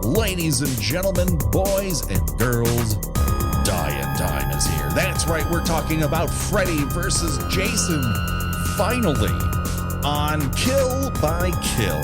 Ladies and gentlemen, boys and girls, Dine is here. That's right, we're talking about Freddy versus Jason, finally, on Kill by Kill.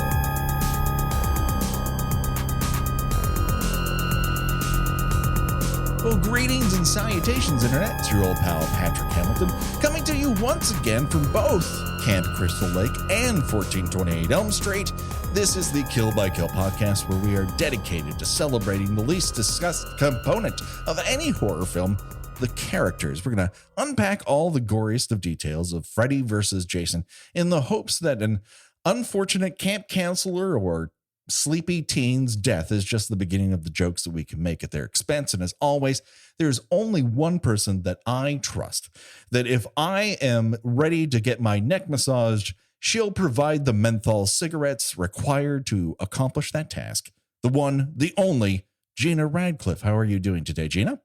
Well, greetings and salutations, Internet. It's your old pal, Patrick Hamilton, coming to you once again from both Camp Crystal Lake and 1428 Elm Street. This is the Kill by Kill podcast, where we are dedicated to celebrating the least discussed component of any horror film, the characters. We're going to unpack all the goriest of details of Freddy versus Jason in the hopes that an unfortunate camp counselor or sleepy teen's death is just the beginning of the jokes that we can make at their expense. And as always, there's only one person that I trust, that if I am ready to get my neck massaged, she'll provide the menthol cigarettes required to accomplish that task. The one, the only, Gina Radcliffe. How are you doing today, Gina?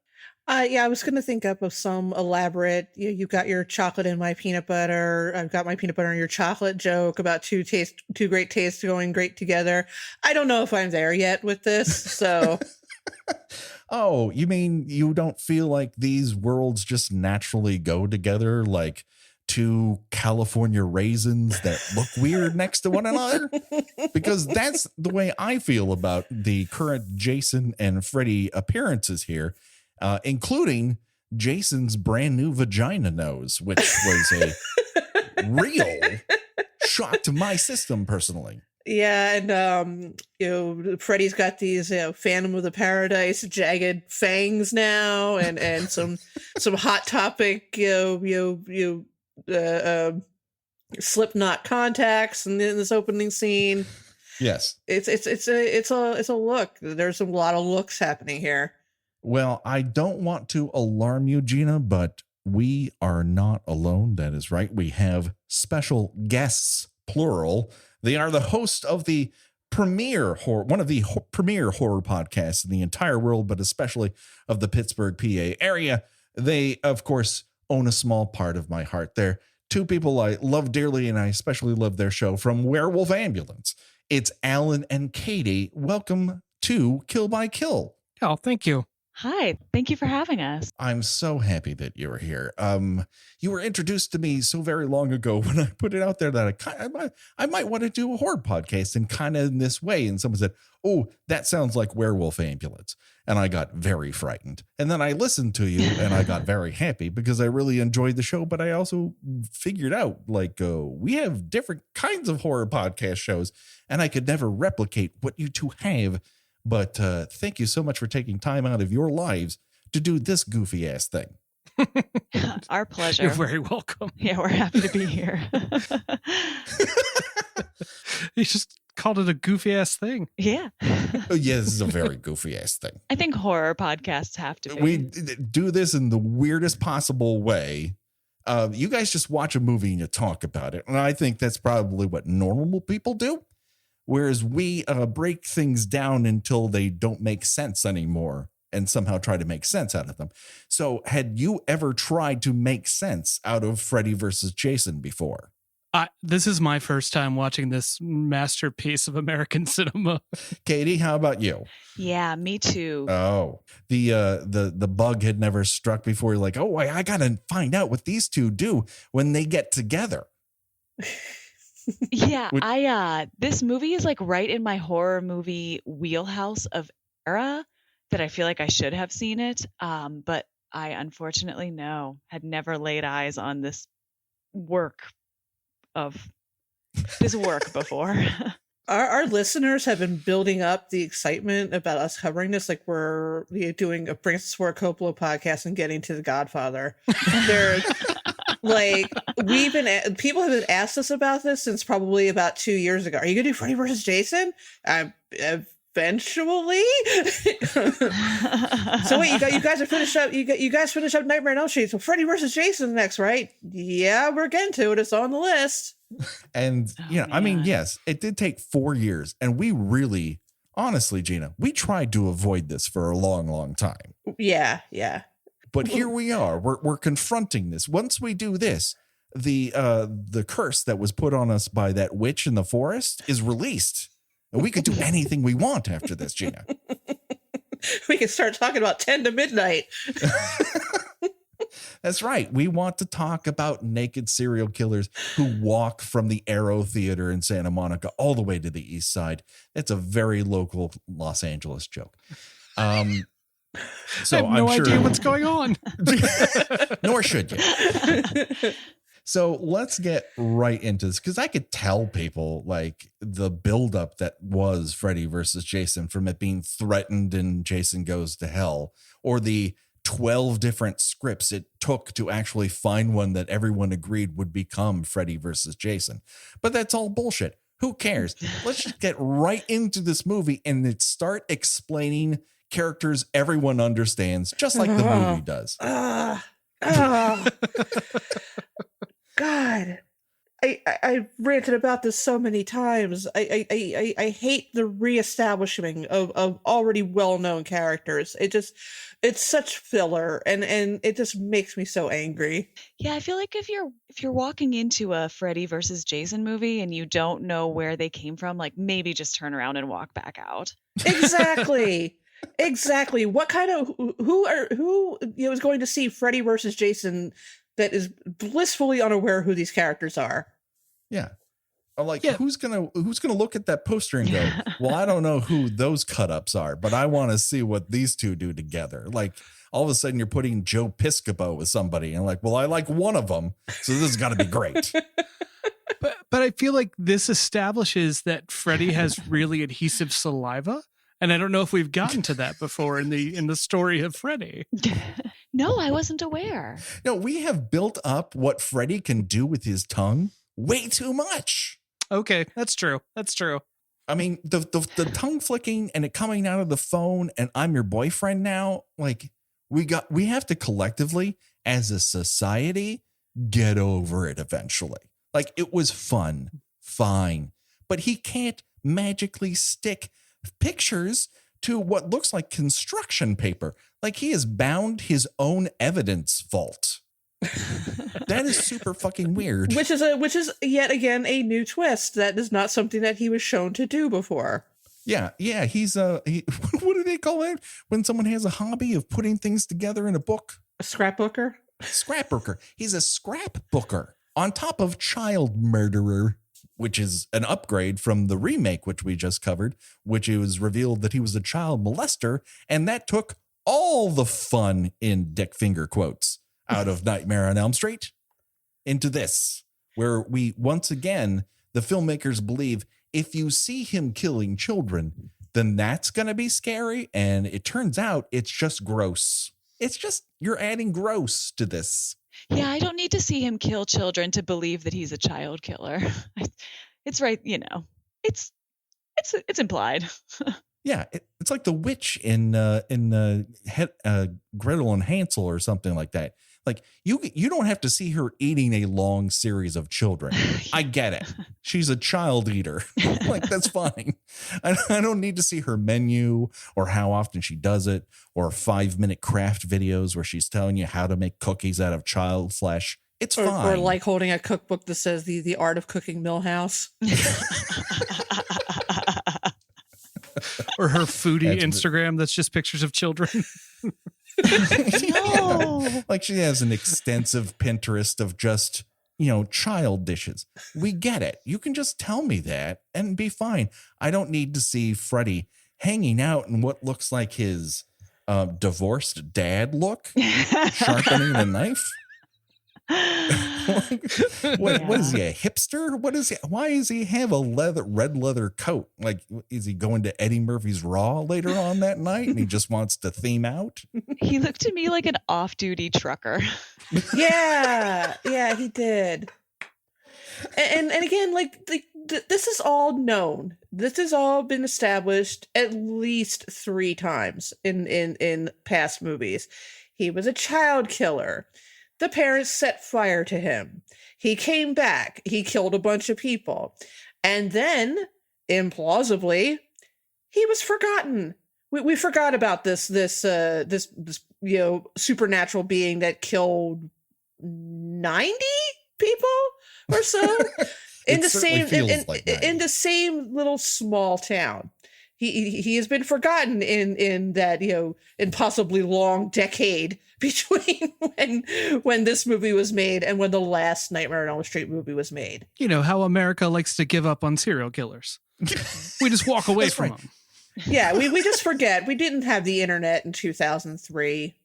I was going to think up of some elaborate, you've got your chocolate in my peanut butter. I've got my peanut butter in your chocolate joke about two great tastes going great together. I don't know if I'm there yet with this. So. Oh, you mean you don't feel like these worlds just naturally go together like two California raisins that look weird next to one another? Because that's the way I feel about the current Jason and Freddy appearances here. Including Jason's brand new vagina nose, which was a real shock to my system personally. Yeah, and Freddy's got these Phantom of the Paradise jagged fangs now, and some Hot Topic Slipknot contacts in this opening scene. Yes, it's a look. There's a lot of looks happening here. Well, I don't want to alarm you, Gina, but we are not alone. That is right. We have special guests, plural. They are the host of the premier horror, one of the premier horror podcasts in the entire world, but especially of the Pittsburgh, PA area. They, of course, own a small part of my heart. They're two people I love dearly, and I especially love their show from Werewolf Ambulance. It's Alan and Katie. Welcome to Kill by Kill. Oh, thank you. Hi, thank you for having us. I'm so happy that you were here. You were introduced to me so very long ago when I put it out there that I might want to do a horror podcast and kind of in this way. And someone said, "Oh, that sounds like Werewolf Ambulance." And I got very frightened. And then I listened to you and I got very happy because I really enjoyed the show. But I also figured out we have different kinds of horror podcast shows and I could never replicate what you two have. But thank you so much for taking time out of your lives to do this goofy ass thing. Our pleasure. You're very welcome. Yeah, we're happy to be here. You just called it a goofy ass thing. Yeah. Oh, yeah, this is a very goofy ass thing. I think horror podcasts have to be. We do this in the weirdest possible way. You guys just watch a movie and you talk about it. And I think that's probably what normal people do. Whereas we break things down until they don't make sense anymore and somehow try to make sense out of them. So had you ever tried to make sense out of Freddy versus Jason before? This is my first time watching this masterpiece of American cinema. Katie, how about you? Yeah, me too. Oh, the bug had never struck before. You're like, oh, I got to find out what these two do when they get together. Yeah, this movie is like right in my horror movie wheelhouse of era that I feel like I should have seen it. But I unfortunately had never laid eyes on this work before. Our listeners have been building up the excitement about us covering this. Like we're doing a Francis Ford Coppola podcast and getting to The Godfather. They're like, people have been asked us about this since probably about 2 years ago. Are you going to do Freddy versus Jason? Eventually. So wait, you guys are finished up. You guys finished up Nightmare on Elm Street. So Freddy versus Jason next, right? Yeah, we're getting to it. It's on the list. And I mean, yes, it did take 4 years, and we really, honestly, Gina, we tried to avoid this for a long, long time. Yeah. But here we are. We're confronting this. Once we do this, the curse that was put on us by that witch in the forest is released. And we could do anything we want after this, Gina. We can start talking about 10 to midnight. That's right. We want to talk about naked serial killers who walk from the Arrow Theater in Santa Monica all the way to the East Side. That's a very local Los Angeles joke. So I have no idea what's going on. Nor should you. So let's get right into this, because I could tell people like the buildup that was Freddy versus Jason, from it being threatened in Jason Goes to Hell, or the 12 different scripts it took to actually find one that everyone agreed would become Freddy versus Jason. But that's all bullshit. Who cares? Let's just get right into this movie and start explaining characters everyone understands, just like the movie does. God, I ranted about this so many times. I hate the reestablishing of already well-known characters. It's such filler, and it just makes me so angry. Yeah, I feel like if you're walking into a Freddy versus Jason movie and you don't know where they came from, like maybe just turn around and walk back out. Exactly. Exactly. What kind of who is going to see Freddy versus Jason that is blissfully unaware who these characters are? Yeah. I'm like, who's gonna look at that poster and go, well, I don't know who those cut-ups are, but I want to see what these two do together. Like, all of a sudden you're putting Joe Piscopo with somebody and like, well, I like one of them, so this has got to be great. But I feel like this establishes that Freddy has really adhesive saliva. And I don't know if we've gotten to that before in the story of Freddy. No, I wasn't aware. No, we have built up what Freddy can do with his tongue way too much. Okay, that's true. That's true. I mean, the tongue flicking and it coming out of the phone and I'm your boyfriend now, like we have to collectively as a society get over it eventually. Like, it was fine, but he can't magically stick pictures to what looks like construction paper. Like, he has bound his own evidence vault. That is super fucking weird. Which is yet again a new twist. That is not something that he was shown to do before. Yeah. He's what do they call it when someone has a hobby of putting things together in a book? A scrapbooker. Scrapbooker. He's a scrapbooker on top of child murderer, which is an upgrade from the remake, which we just covered, which it was revealed that he was a child molester. And that took all the fun, in dick finger quotes, out of Nightmare on Elm Street into this, where we, once again, the filmmakers believe if you see him killing children, then that's going to be scary. And it turns out it's just gross. It's just, you're adding gross to this. Yeah, I don't need to see him kill children to believe that he's a child killer. It's right, it's implied. Yeah, it's like the witch in Gretel and Hansel or something like that. Like, you don't have to see her eating a long series of children. I get it. She's a child eater. Like, that's fine. I don't need to see her menu or how often she does it, or 5-minute craft videos where she's telling you how to make cookies out of child flesh. It's fine. Or like holding a cookbook that says the art of cooking Millhouse. Or her foodie Instagram that's just pictures of children. No. Like, she has an extensive Pinterest of just, child dishes. We get it. You can just tell me that and be fine. I don't need to see Freddy hanging out in what looks like his divorced dad look, sharpening a knife. What is he, a hipster? What is he? Why does he have a red leather coat? Like, is he going to Eddie Murphy's Raw later on that night and he just wants to theme out? He looked to me like an off-duty trucker. Yeah, he did. And again, this is all known. This has all been established at least 3 times in past movies. He was a child killer. The parents set fire to him. He came back. He killed a bunch of people. And then, implausibly, he was forgotten. We forgot about this supernatural being that killed 90 people or so. in the certainly same feels like 90s. in the same little small town. He has been forgotten in that, impossibly long decade between when this movie was made and when the last Nightmare on Elm Street movie was made. You know how America likes to give up on serial killers. We just walk away That's from right. them. Yeah, we just forget. We didn't have the internet in 2003.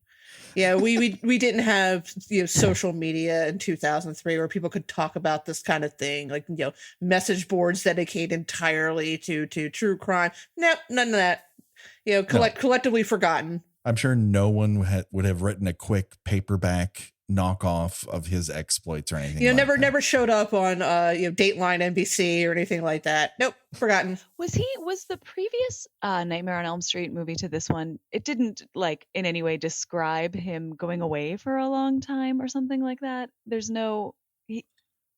Yeah, we didn't have social media in 2003 where people could talk about this kind of thing, like message boards dedicated entirely to true crime. Nope, none of that. Collectively forgotten. I'm sure no one would have written a quick paperback knockoff of his exploits or anything. Never showed up on Dateline NBC or anything like that. Nope, forgotten. Was the previous Nightmare on Elm Street movie to this one? It didn't in any way describe him going away for a long time or something like that. There's no.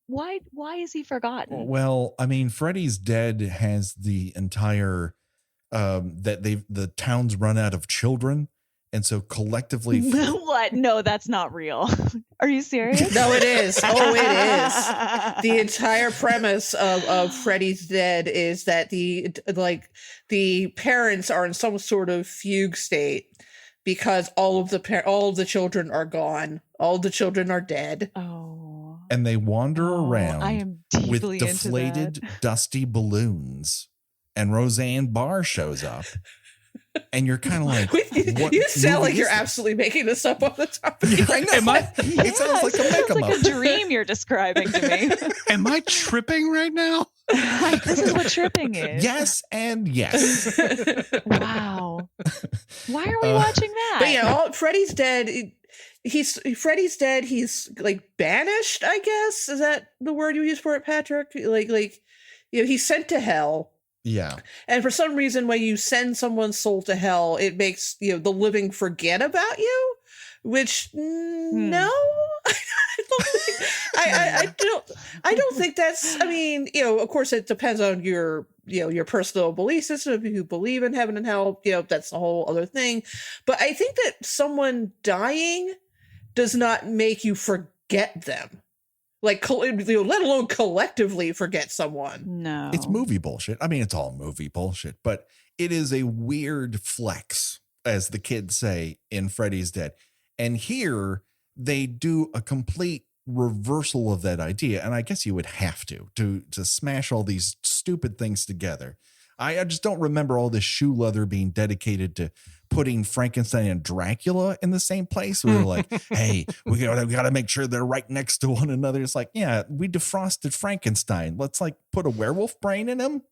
Why is he forgotten? Well, I mean, Freddy's Dead has the entire the town's run out of children. And so collectively... What? No, that's not real. Are you serious? No, it is. Oh, it is. The entire premise of Freddy's Dead is that the parents are in some sort of fugue state because all of the children are gone. All the children are dead. Oh. And they wander around I am with deeply deflated, into that. dusty balloons. And Roseanne Barr shows up. And you're kind of like, what you sound like movie you're is this? absolutely making this up on the top of Yeah, I know. It sounds like a Sounds like make-em-up. a dream you're describing to me. Am I tripping right now? This is what tripping is. Yes and yes. Wow. Why are we watching that? But yeah, Freddy's dead. Freddy's dead. He's banished, I guess. Is that the word you use for it, Patrick? He's sent to hell. Yeah. And for some reason, when you send someone's soul to hell, it makes the living forget about you. Which no, I don't think that's. I mean, of course, it depends on your personal belief system. If you believe in heaven and hell, that's a whole other thing. But I think that someone dying does not make you forget them. Let alone collectively forget someone. No. It's movie bullshit. I mean, it's all movie bullshit, but it is a weird flex, as the kids say in Freddy's Dead. And here they do a complete reversal of that idea. And I guess you would have to smash all these stupid things together. I just don't remember all this shoe leather being dedicated to putting Frankenstein and Dracula in the same place. We were like, hey, we gotta make sure they're right next to one another. It's like, yeah, we defrosted Frankenstein. Let's put a werewolf brain in him.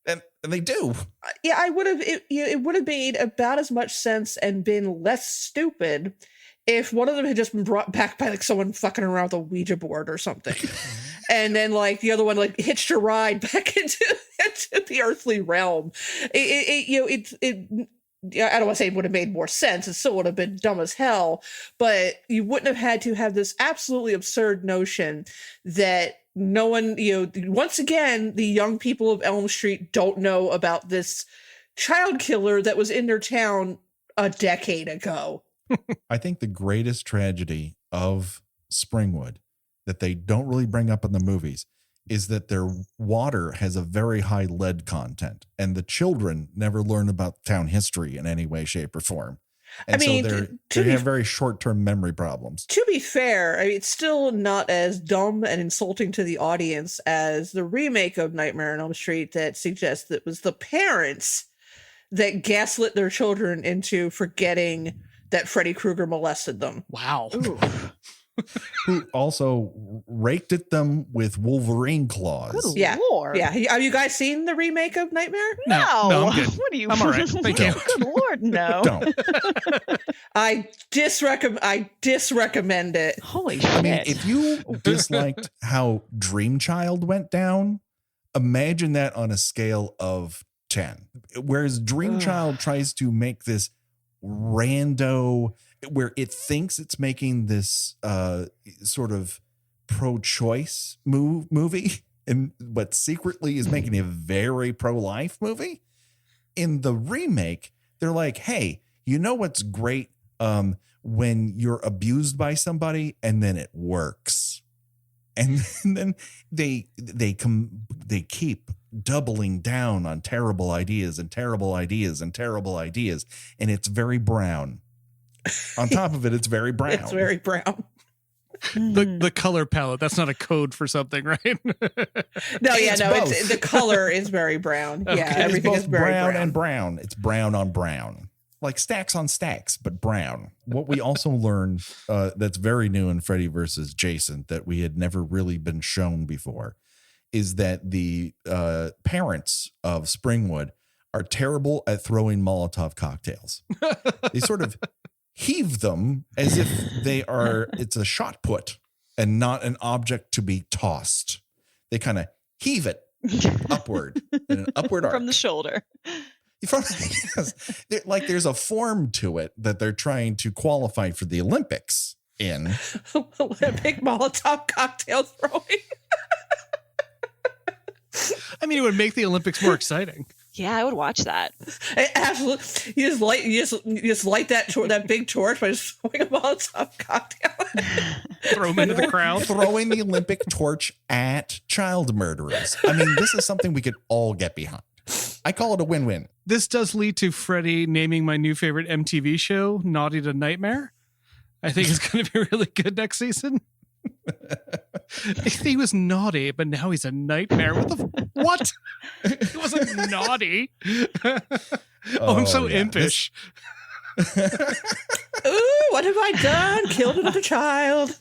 And they do. Yeah, I would have. It would have made about as much sense and been less stupid if one of them had just been brought back by someone fucking around with a Ouija board or something, and then the other one hitched a ride back into the earthly realm. I don't want to say it would have made more sense. It still would have been dumb as hell, but you wouldn't have had to have this absolutely absurd notion that no one, once again, the young people of Elm Street don't know about this child killer that was in their town a decade ago. I think the greatest tragedy of Springwood that they don't really bring up in the movies is that their water has a very high lead content, and the children never learn about town history in any way, shape, or form. And so they have very short-term memory problems. To be fair, it's still not as dumb and insulting to the audience as the remake of Nightmare on Elm Street that suggests that it was the parents that gaslit their children into forgetting that Freddy Krueger molested them. Wow. Who also raked at them with Wolverine claws. Good Yeah. Lord. Yeah. Have you guys seen the remake of Nightmare? No, I'm good. What are you? I'm all right. Thank you. Good Lord, no. Don't. I disrecommend it. Holy shit. I mean, if you disliked how Dream Child went down, imagine that on a scale of 10. Whereas Dream Child tries to make this rando, where it thinks it's making this sort of pro-choice movie, but secretly is making a very pro-life movie. In the remake, they're like, hey, you know what's great when you're abused by somebody and then it works. And then they keep doubling down on terrible ideas and terrible ideas and terrible ideas, and it's very brown. On top of it, it's very brown. It's very brown. The color palette, that's not a code for something, right? No, It's both. the color is very brown. Yeah, Okay. everything it's is both very brown and brown. It's brown on brown, like stacks on stacks, but brown. What we also learned that's very new in Freddy versus Jason that we had never really been shown before is that the parents of Springwood are terrible at throwing Molotov cocktails. They sort of heave them as if it's a shot put and not an object to be tossed. They kind of heave it upward in an upward arc. From the shoulder. Yes. Like there's a form to it that they're trying to qualify for the Olympics in. Olympic Molotov cocktail throwing. I mean, it would make the Olympics more exciting. Yeah, I would watch that. Absolutely. You just light that big torch by just throwing a Molotov cocktail. Throw them into the crowd. Throwing the Olympic torch at child murderers. I mean, this is something we could all get behind. I call it a win-win. This does lead to Freddy naming my new favorite MTV show, Naughty to Nightmare. I think it's going to be really good next season. He was naughty, but now he's a nightmare. What? He wasn't naughty. I'm so impish. Ooh, what have I done? Killed another child.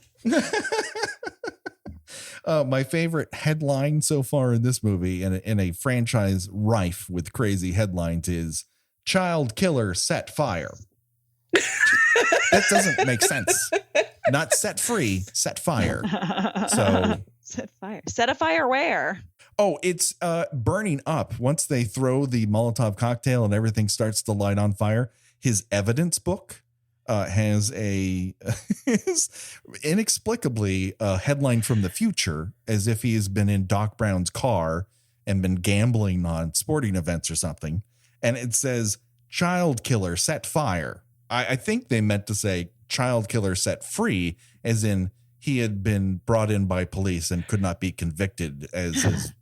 My favorite headline so far in this movie, in a franchise rife with crazy headlines, is "Child Killer Set Fire." That doesn't make sense. Not set free, set fire. So set fire. Set a fire where? Oh, it's burning up. Once they throw the Molotov cocktail and everything starts to light on fire, his evidence book has inexplicably a headline from the future, as if he has been in Doc Brown's car and been gambling on sporting events or something. And it says, "Child killer set fire." I think they meant to say child killer set free, as in he had been brought in by police and could not be convicted, as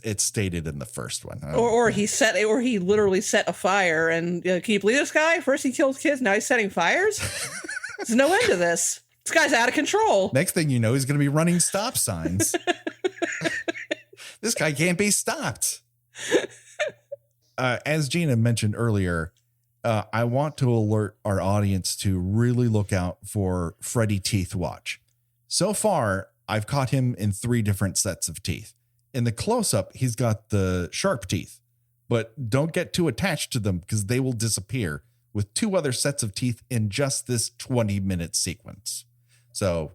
it's stated in the first one. Or he literally set a fire. And can you believe this guy? First he killed kids, now he's setting fires. There's no end to this. This guy's out of control. Next thing you know, he's going to be running stop signs. This guy can't be stopped. As Gina mentioned earlier, I want to alert our audience to really look out for Freddy Teeth Watch. So far, I've caught him in 3 different sets of teeth. In the close-up, he's got the sharp teeth, but don't get too attached to them because they will disappear with 2 other sets of teeth in just this 20-minute sequence. So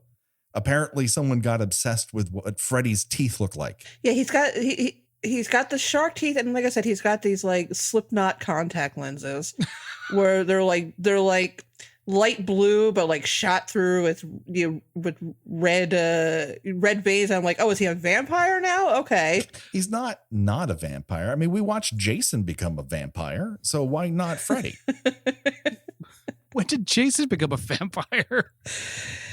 apparently someone got obsessed with what Freddy's teeth look like. Yeah, he's got the shark teeth, and like I said, he's got these like Slipknot contact lenses where they're like light blue but like shot through with red veins. I'm like, oh, is he a vampire now? Okay. He's not a vampire. I mean, we watched Jason become a vampire, so why not Freddy? When did Jason become a vampire?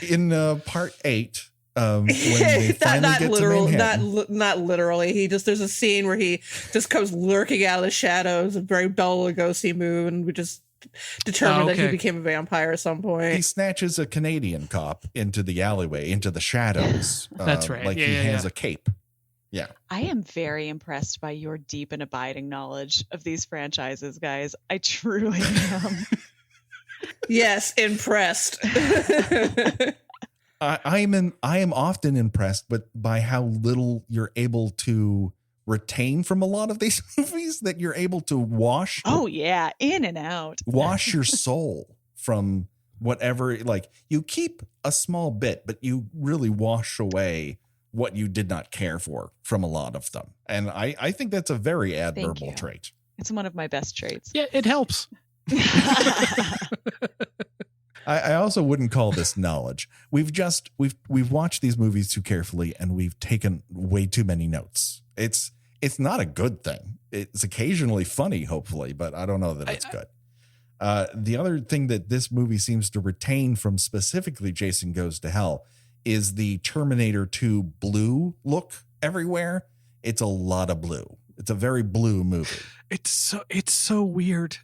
In part 8. When they finally get to Manhattan. Not literally. There's a scene where he just comes lurking out of the shadows, a very Bela Lugosi move, and we just determined that he became a vampire at some point. He snatches a Canadian cop into the alleyway, into the shadows. That's right. Like he has a cape. Yeah. I am very impressed by your deep and abiding knowledge of these franchises, guys. I truly am. Yes, impressed. I am often impressed, but by how little you're able to retain from a lot of these movies, that you're able to wash. Oh yeah, in and out. Wash your soul from whatever. Like you keep a small bit, but you really wash away what you did not care for from a lot of them, and I think that's a very admirable trait. It's one of my best traits. Yeah, it helps. I also wouldn't call this knowledge. We've watched these movies too carefully, and we've taken way too many notes. It's not a good thing. It's occasionally funny, hopefully, but I don't know that it's good. The other thing that this movie seems to retain from specifically Jason Goes to Hell is the Terminator 2 blue look everywhere. It's a lot of blue. It's a very blue movie. It's so weird.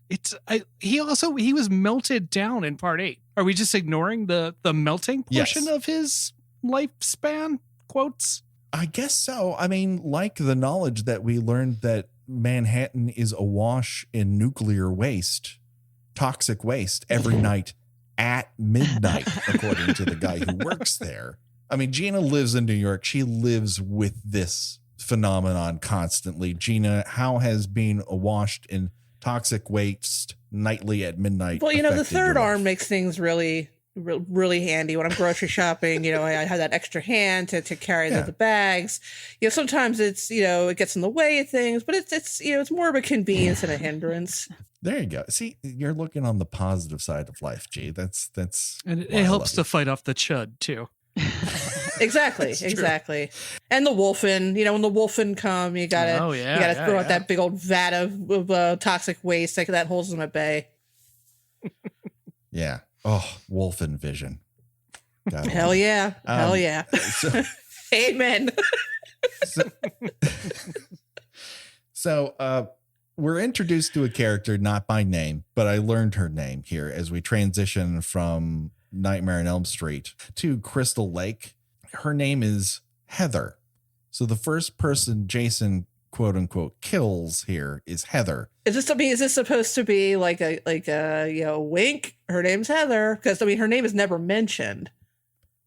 He was melted down in part 8. Are we just ignoring the melting portion of his lifespan? Quotes? I guess so. I mean, like the knowledge that we learned that Manhattan is awash in nuclear waste, toxic waste every night at midnight, according to the guy who works there. I mean, Gina lives in New York. She lives with this phenomenon constantly. Gina, how has being awashed in toxic waste nightly at midnight? Well, the third arm makes things really handy when I'm grocery shopping. I have that extra hand to carry the bags. Sometimes it's it gets in the way of things, but it's more of a convenience and a hindrance. There you go. See, you're looking on the positive side of life, G. That's and it helps to fight off the chud too. Exactly. And the wolfen, when the wolfen come, you gotta throw out that big old vat of toxic waste that holds them at bay. Yeah. Oh, wolfen vision. Hell yeah. Hell yeah. Amen. So we're introduced to a character not by name, but I learned her name here as we transition from Nightmare on Elm Street to Crystal Lake. Her name is Heather. So the first person Jason quote unquote kills here is Heather. Is this supposed to be like a wink? Her name's Heather, because her name is never mentioned.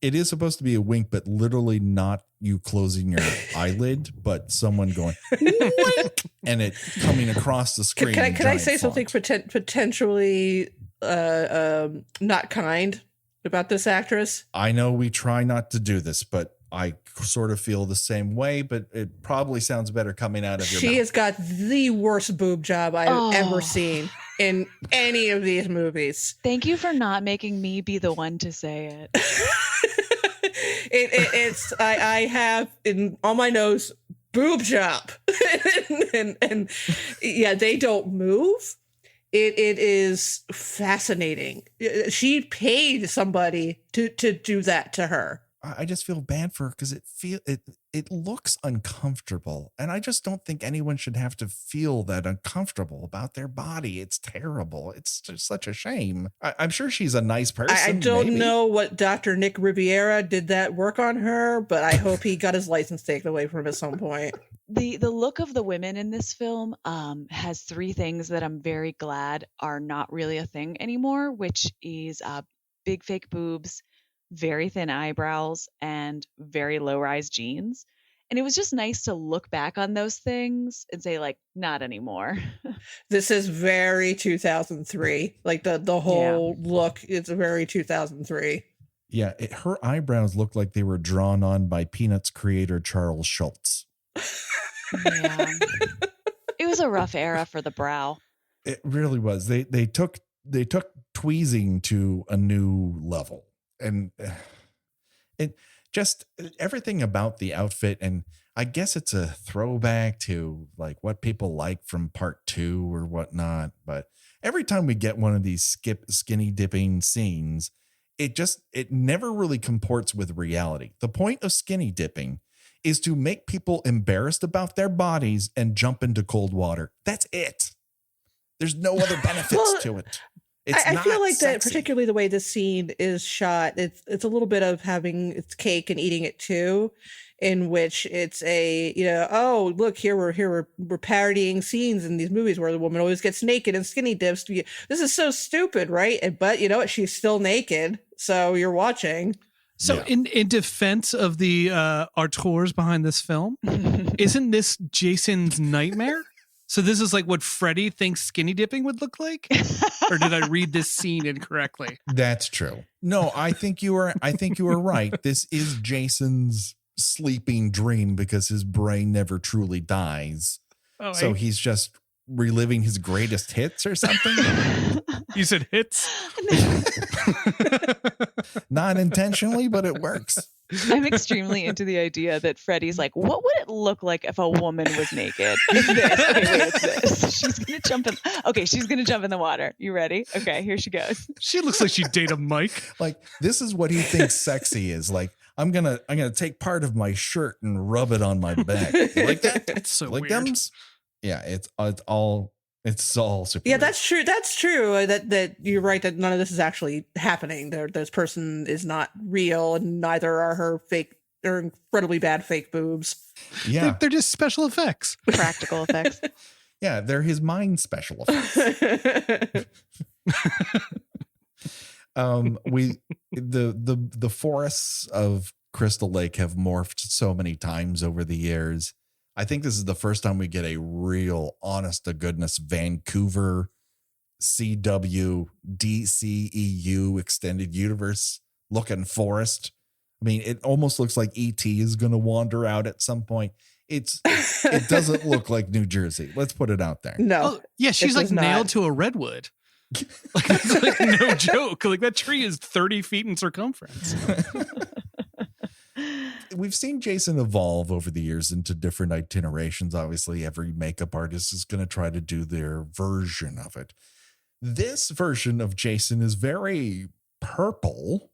It is supposed to be a wink, but literally not you closing your eyelid, but someone going wink, and it coming across the screen. Can I say something potentially not kind about this actress? I know we try not to do this, but I sort of feel the same way, but it probably sounds better coming out of your mouth. She has got the worst boob job I've ever seen in any of these movies. Thank you for not making me be the one to say it. I have on my nose boob job, and yeah, they don't move. It is fascinating. She paid somebody to do that to her. I just feel bad for her because it looks uncomfortable, and I just don't think anyone should have to feel that uncomfortable about their body. It's terrible. It's just such a shame. I'm sure she's a nice person. I don't know what Dr. Nick Riviera did that work on her, but I hope he got his license taken away from him at some point. The look of the women in this film has three things that I'm very glad are not really a thing anymore, which is big fake boobs, very thin eyebrows, and very low-rise jeans. And it was just nice to look back on those things and say, like, not anymore. This is very 2003. Like the whole look is very 2003. Yeah, her eyebrows look like they were drawn on by Peanuts creator Charles Schultz. Yeah. It was a rough era for the brow. It really was. They took tweezing to a new level. And it just everything about the outfit, and I guess it's a throwback to like what people like from part 2 or whatnot. But every time we get one of these skinny dipping scenes, it never really comports with reality. The point of skinny dipping is to make people embarrassed about their bodies and jump into cold water. That's it. There's no other benefits to it. I feel like that, particularly the way this scene is shot, it's a little bit of having its cake and eating it too, in which it's oh, look, we're parodying scenes in these movies where the woman always gets naked and skinny dips. This is so stupid, right? But you know what? She's still naked, so you're watching. So in defense of the auteurs behind this film, isn't this Jason's nightmare? So this is like what Freddy thinks skinny dipping would look like? Or did I read this scene incorrectly? That's true. No, I think you are right. This is Jason's sleeping dream because his brain never truly dies. Oh, so he's just reliving his greatest hits or something. You said hits? Not intentionally, but it works. I'm extremely into the idea that Freddy's like, what would it look like if a woman was naked? It's this. Okay, wait, it's this. She's gonna jump in the water. You ready? Okay, here she goes. She looks like she'd date a Mike. Like, this is what he thinks sexy is. Like, I'm gonna take part of my shirt and rub it on my back. You like that? It's so like weird. Gums? Yeah, it's all super. Yeah, weird. that's true. That's true. That you're right that none of this is actually happening. This person is not real, and neither are her fake or incredibly bad fake boobs. Yeah, They're just special effects. Practical effects. yeah, they're his mind special effects. The forests of Crystal Lake have morphed so many times over the years. I think this is the first time we get a real honest to goodness Vancouver CW DCEU extended universe looking forest. I mean, it almost looks like ET is going to wander out at some point. It doesn't look like New Jersey. Let's put it out there. No. Oh, yeah, she's does like nailed not. to a redwood. Like, it's like no joke. Like that tree is 30 feet in circumference. We've seen Jason evolve over the years into different itinerations. Obviously, every makeup artist is going to try to do their version of it. This version of Jason is very purple,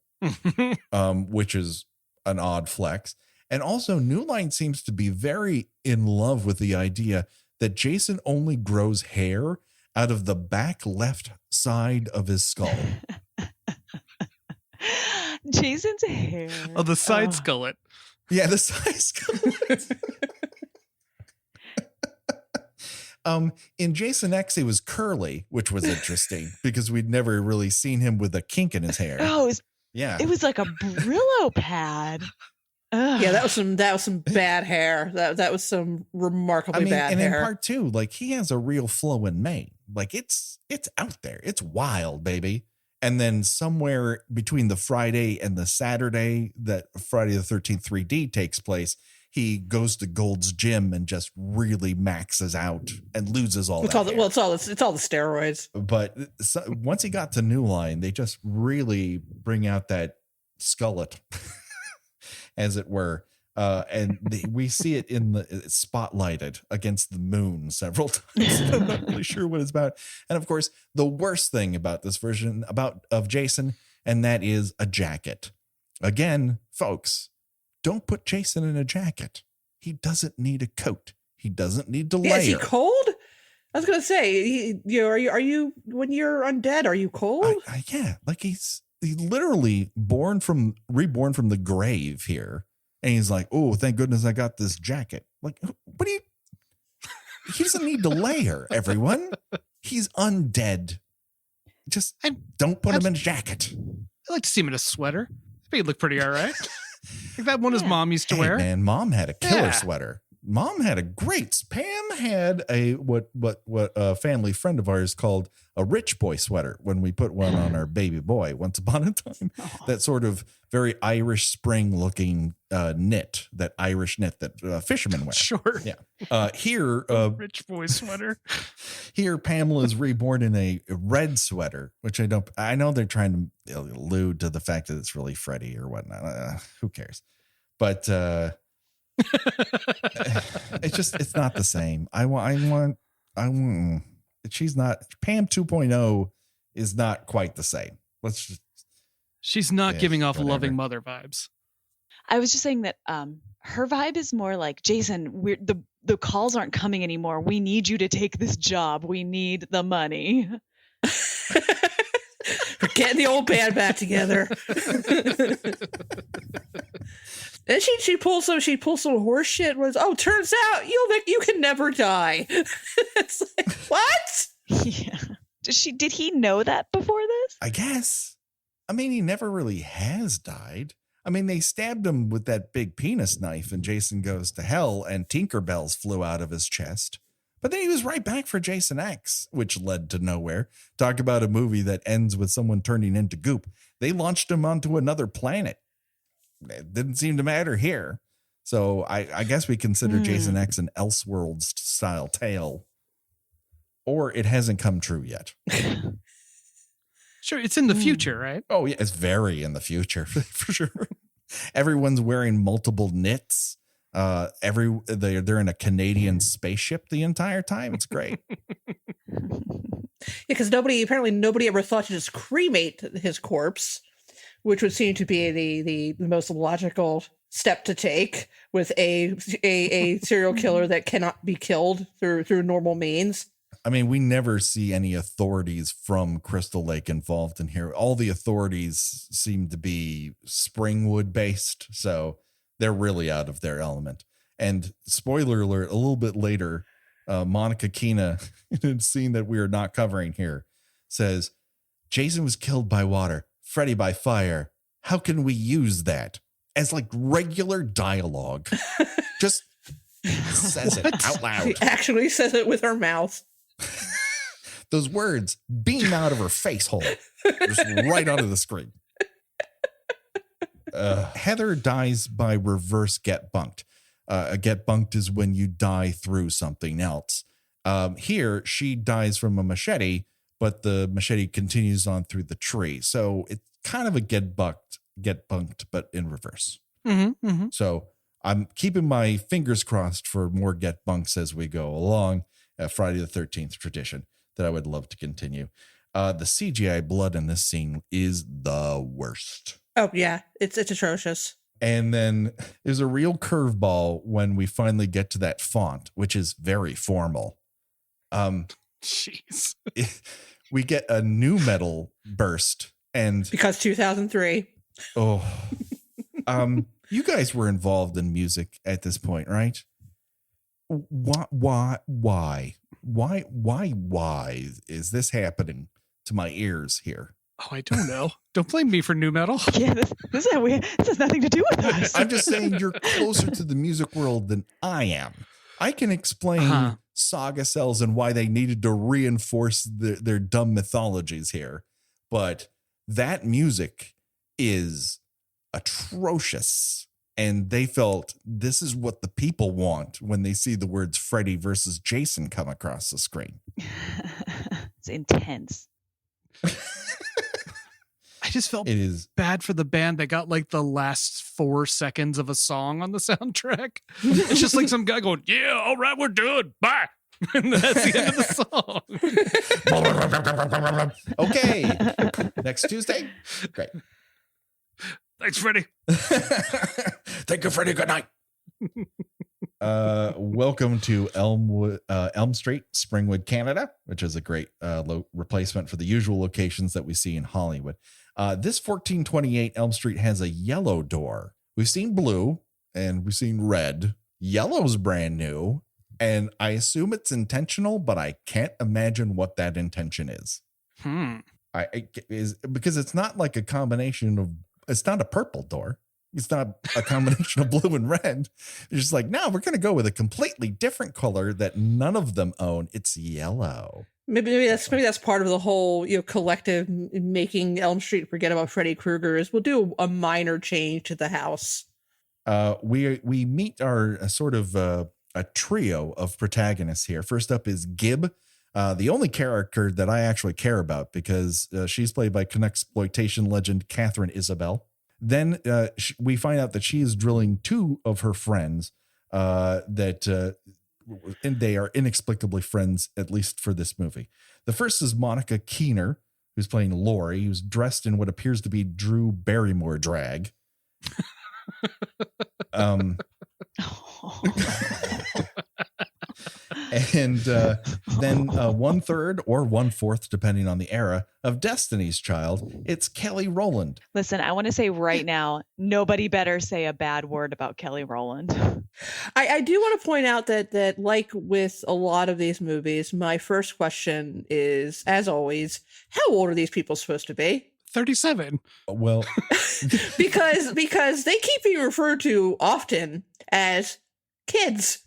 which is an odd flex. And also, New Line seems to be very in love with the idea that Jason only grows hair out of the back left side of his skull. Jason's hair. Oh, the side Oh. skullet. Yeah, the side skull. In Jason X, he was curly, which was interesting because we'd never really seen him with a kink in his hair. Oh, Yeah. it was like a Brillo pad. Ugh. Yeah, that was some bad hair. That was some remarkably bad and hair. in part two, like he has a real flowing mane. Like it's out there. It's wild, baby. And then somewhere between the Friday and the Saturday that Friday the 13th 3D takes place, he goes to Gold's Gym and just really maxes out and loses all that. Hair. It's all the steroids. But once he got to New Line, they just really bring out that skullet, as it were. And we see it in the spotlighted against the moon several times. I'm not really sure what it's about. And of course, the worst thing about this version of Jason, and that is a jacket. Again, folks, don't put Jason in a jacket. He doesn't need a coat. He doesn't need to layer. Is he cold? I was gonna say, are you when you're undead? Are you cold? Yeah, like he's literally reborn from the grave here. And he's like, oh, thank goodness I got this jacket. Like, what do you? He doesn't need to layer, everyone. He's undead. Just don't put him in a jacket. I like to see him in a sweater. He'd look pretty all right. Like that one his mom used to wear. Man, Mom had a killer Yeah. sweater. Mom had a great. Pam had a what a family friend of ours called a rich boy sweater when we put one on our baby boy once upon a time. That sort of very Irish spring looking knit, that Irish knit that fishermen wear. Sure. Yeah. Here, Rich boy sweater. here Pamela is reborn in a red sweater, which I know they're trying to allude to the fact that it's really Freddy or whatnot. Who cares? But it's not the same. I want she's not Pam 2.0 is not quite the same. She's not giving off whatever. loving mother vibes. I was just saying that her vibe is more like, Jason, the calls aren't coming anymore. We need you to take this job. We need the money. We're getting the old band back together. And she pulls some horse shit. Turns out you can never die. It's like, what? Yeah. Did he know that before this? I guess. I mean, he never really has died. I mean, they stabbed him with that big penis knife and Jason goes to hell and Tinkerbells flew out of his chest. But then he was right back for Jason X, which led to nowhere. Talk about a movie that ends with someone turning into goop. They launched him onto another planet. It didn't seem to matter here. So I guess we consider Jason X an Elseworlds style tale. Or it hasn't come true yet. Sure, it's in the future, right? Oh, yeah, it's very in the future for sure. Everyone's wearing multiple knits. They're in a Canadian spaceship the entire time. It's great. Because nobody ever thought to just cremate his corpse, which would seem to be the most logical step to take with a serial killer that cannot be killed through normal means. I mean, we never see any authorities from Crystal Lake involved in here. All the authorities seem to be Springwood based, so they're really out of their element. And spoiler alert, a little bit later, Monica Keena, in a scene that we are not covering here, says, Jason was killed by water, Freddy by fire. How can we use that? As like regular dialogue. Just says it out loud. She actually says it with her mouth. Those words beam out of her face hole, just right onto the screen. Heather dies by reverse get bunked. A get bunked is when you die through something else. Here, she dies from a machete, but the machete continues on through the tree. So it's kind of a get bunked, but in reverse. Mm-hmm, mm-hmm. So I'm keeping my fingers crossed for more get bunks as we go along. Friday the 13th tradition that I would love to continue. The CGI blood in this scene is the worst. Oh yeah, it's atrocious. And then there's a real curveball when we finally get to that font, which is very formal. Jeez. We get a new metal burst, and because 2003. You guys were involved in music at this point, right? Why is this happening to my ears here? Oh, I don't know. Don't blame me for new metal. Yeah, this has nothing to do with us. I'm just saying you're closer to the music world than I am. I can explain saga cells and why they needed to reinforce their dumb mythologies here. But that music is atrocious. And they felt this is what the people want when they see the words Freddy versus Jason come across the screen. It's intense. I just felt bad for the band that got like the last 4 seconds of a song on the soundtrack. It's just like some guy going, yeah, all right, we're done. Bye. And that's the end of the song. Okay. Next Tuesday. Great. Thanks, Freddy. Thank you, Freddy. Good night. Welcome to Elm Street, Springwood, Canada, which is a great replacement for the usual locations that we see in Hollywood. This 1428 Elm Street has a yellow door. We've seen blue and we've seen red. Yellow's brand new, and I assume it's intentional, but I can't imagine what that intention is. Because it's not like a combination of. It's not a purple door. It's not a combination of blue and red. It's just like, no, we're going to go with a completely different color that none of them own. It's yellow. Maybe that's part of the whole, collective making Elm Street forget about Freddy Krueger is we'll do a minor change to the house. We meet our sort of a trio of protagonists here. First up is Gib. The only character that I actually care about because she's played by Connexploitation legend Catherine Isabel. Then we find out that she is drilling 2 of her friends and they are inexplicably friends, at least for this movie. The first is Monica Keener, who's playing Lori, who's dressed in what appears to be Drew Barrymore drag. And then 1/3 or 1/4, depending on the era, of Destiny's Child. It's Kelly Rowland. Listen, I want to say right now, nobody better say a bad word about Kelly Rowland. I do want to point out that like with a lot of these movies, my first question is, as always, how old are these people supposed to be? 37. Well, because they keep being referred to often as kids.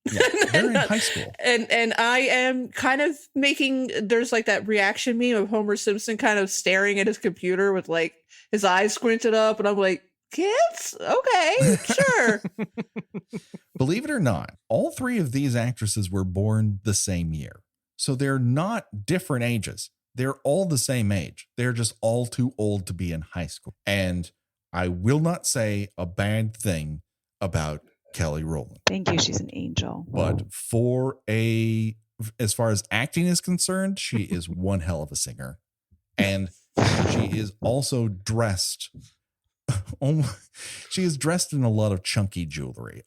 Yeah, they're in high school. And I am kind of there's like that reaction meme of Homer Simpson kind of staring at his computer with like his eyes squinted up. And I'm like, kids? Okay, sure. Believe it or not, all 3 of these actresses were born the same year. So they're not different ages. They're all the same age. They're just all too old to be in high school. And I will not say a bad thing about Kelly Rowland. Thank you. She's an angel. But as far as acting is concerned, she is one hell of a singer. And she is also dressed she is dressed in a lot of chunky jewelry.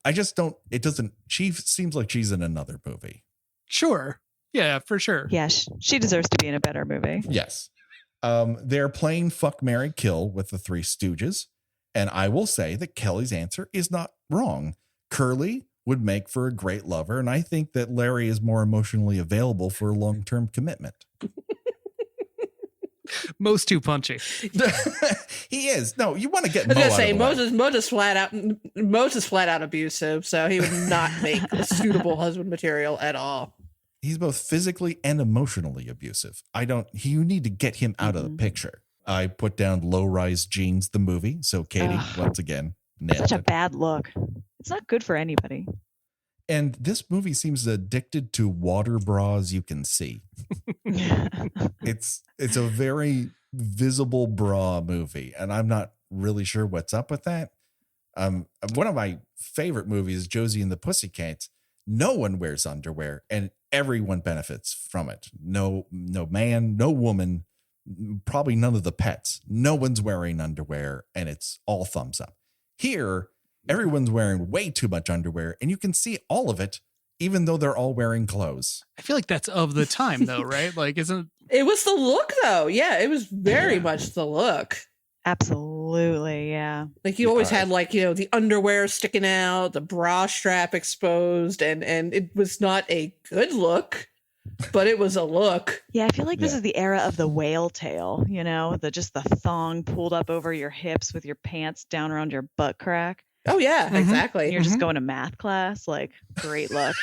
She seems like she's in another movie. Sure. Yeah, for sure. Yeah, she deserves to be in a better movie. Yes. They're playing Fuck, Marry, Kill with the Three Stooges. And I will say that Kelly's answer is not wrong. Curly would make for a great lover. And I think that Larry is more emotionally available for a long-term commitment. Most too punchy. He is. No, you want to get I was Mo gonna out say of the way. Moses flat out abusive, so he would not make a suitable husband material at all. He's both physically and emotionally abusive. You need to get him out of the picture. I put down Low Rise Jeans, the movie. So Katie, once again, nailed Such a it. bad look. It's not good for anybody. And this movie seems addicted to water bras you can see. It's a very visible bra movie, and I'm not really sure what's up with that. One of my favorite movies, Josie and the Pussycats. No one wears underwear, and everyone benefits from it. No man, no woman, probably none of the pets. No one's wearing underwear, and it's all thumbs up. Here, everyone's wearing way too much underwear, and you can see all of it, even though they're all wearing clothes. I feel like that's of the time, though, right? Like, isn't It was the look, though. Yeah, it was very much the look. Absolutely, yeah. Like you always had, like, the underwear sticking out, the bra strap exposed, and it was not a good look, but it was a look. Yeah, I feel like this is the era of the whale tail, the thong pulled up over your hips with your pants down around your butt crack. Oh, yeah, exactly. You're just going to math class. Like, great look.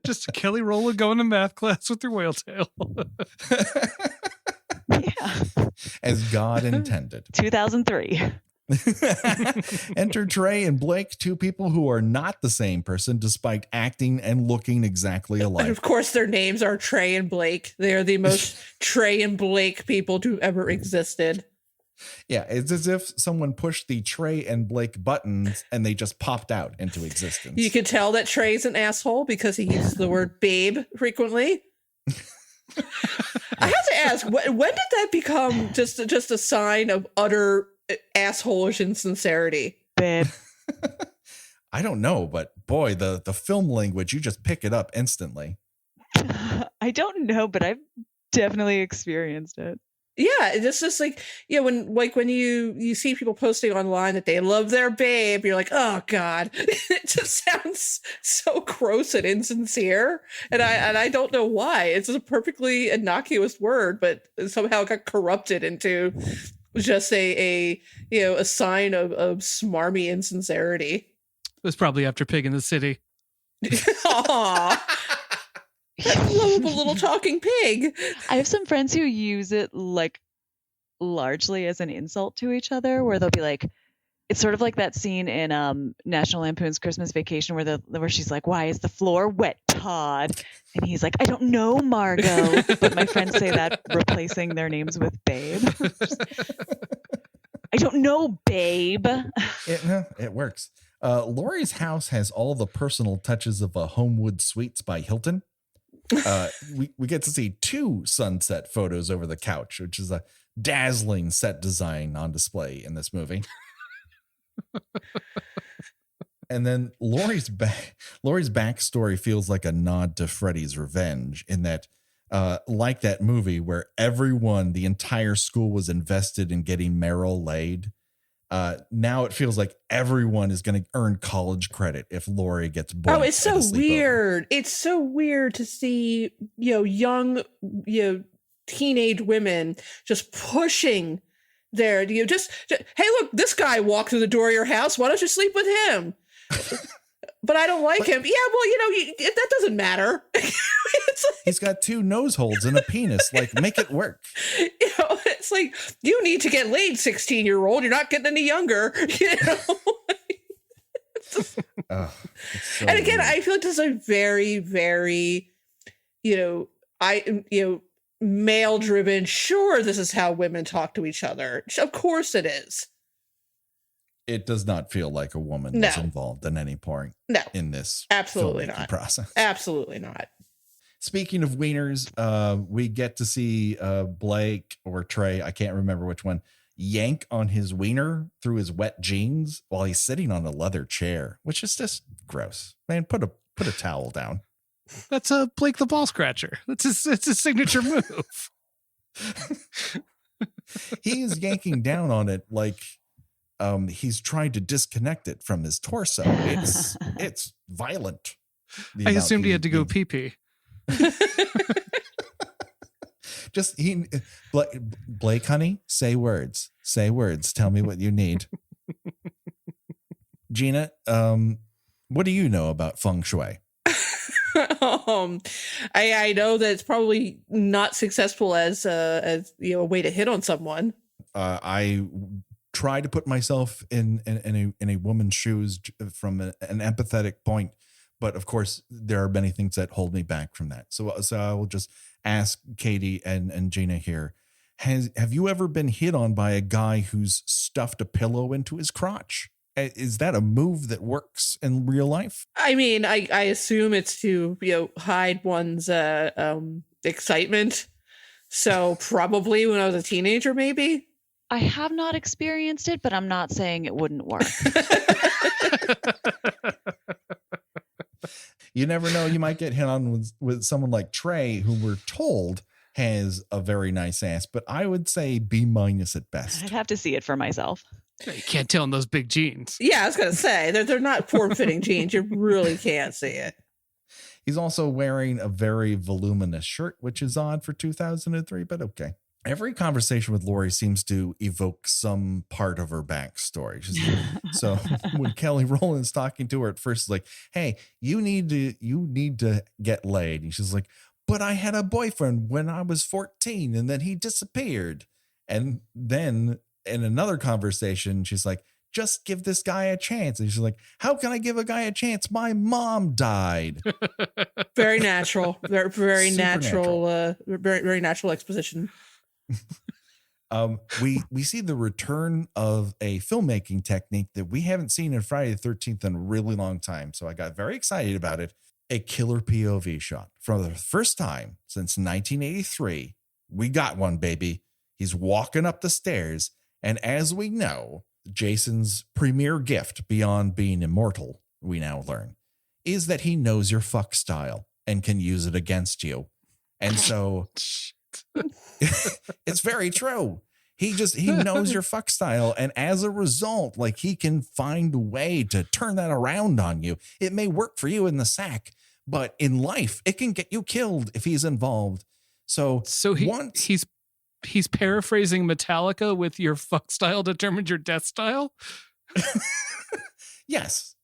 just Kelly Rowland going to math class with her whale tail? Yeah. As God intended. 2003. Enter Trey and Blake, two people who are not the same person despite acting and looking exactly alike. And of course, their names are Trey and Blake. They are the most Trey and Blake people to ever existed. Yeah, it's as if someone pushed the Trey and Blake buttons and they just popped out into existence. You can tell that Trey's an asshole because he uses the word babe frequently. I have to ask, when did that become just a sign of utter assholish insincerity? Babe. I don't know, but boy, the film language, you just pick it up instantly. I don't know, but I've definitely experienced it. Yeah, it's just like, when you see people posting online that they love their babe, you're like, oh God, it just sounds so gross and insincere. And I don't know why. It's a perfectly innocuous word, but somehow it got corrupted into just a sign of smarmy insincerity. It was probably after Pig in the City. Aww. That lovable little talking pig. I have some friends who use it like largely as an insult to each other, where they'll be like, it's sort of like that scene in National Lampoon's Christmas Vacation where she's like, "Why is the floor wet, Todd?" And he's like, "I don't know, Margot." But my friends say that replacing their names with babe. I don't know, babe. It works. Laurie's house has all the personal touches of a Homewood Suites by Hilton. We get to see two sunset photos over the couch, which is a dazzling set design on display in this movie. And then Laurie's backstory feels like a nod to Freddy's Revenge in that, like that movie where the entire school was invested in getting Meryl laid. Now it feels like everyone is going to earn college credit if Laurie gets bored. Oh, it's so weird. It's so weird to see, young, teenage women just pushing their, hey, look, this guy walked through the door of your house. Why don't you sleep with him? But I don't like him. Yeah, well, that doesn't matter. It's like, he's got two nose holes and a penis. Like, make it work. It's like, you need to get laid, 16-year-old. You're not getting any younger. So and again, I feel like this is a very, very, male-driven. Sure, this is how women talk to each other. Of course, it is. It does not feel like a woman was involved at any point in this absolutely not process. Absolutely not. Speaking of wieners, we get to see Blake or Trey, I can't remember which one, yank on his wiener through his wet jeans while he's sitting on a leather chair, which is just gross. Man, put a towel down. That's a Blake the ball scratcher. It's his signature move. He is yanking down on it like he's trying to disconnect it from his torso. It's violent. I assumed he had to go pee-pee. Just Blake, honey, say words. Tell me what you need. Gina, what do you know about feng shui? I know that it's probably not successful as a way to hit on someone. I try to put myself in a woman's shoes from an empathetic point. But of course, there are many things that hold me back from that. So I will just ask Katie and Gina here. Have you ever been hit on by a guy who's stuffed a pillow into his crotch? Is that a move that works in real life? I mean, I assume it's to hide one's excitement. So probably when I was a teenager, maybe. I have not experienced it, but I'm not saying it wouldn't work. You never know. You might get hit on with someone like Trey, who we're told has a very nice ass, but I would say B- at best. I'd have to see it for myself. You can't tell in those big jeans. Yeah, I was going to say, they're not form-fitting jeans. You really can't see it. He's also wearing a very voluminous shirt, which is odd for 2003, but okay. Every conversation with Lori seems to evoke some part of her backstory. So when Kelly Rowland's talking to her at first, like, hey, you need to get laid. And she's like, but I had a boyfriend when I was 14 and then he disappeared. And then in another conversation, she's like, just give this guy a chance. And she's like, how can I give a guy a chance? My mom died. Very natural. Very natural. Very natural exposition. We see the return of a filmmaking technique that we haven't seen in Friday the 13th in a really long time. So I got very excited about it. A killer POV shot for the first time since 1983. We got one, baby. He's walking up the stairs. And as we know, Jason's premier gift beyond being immortal, we now learn, is that he knows your fuck style and can use it against you. And so it's very true. He knows your fuck style. And as a result, like, he can find a way to turn that around on you. It may work for you in the sack, but in life, it can get you killed if he's involved. So he's paraphrasing Metallica with your fuck style determined your death style. Yes.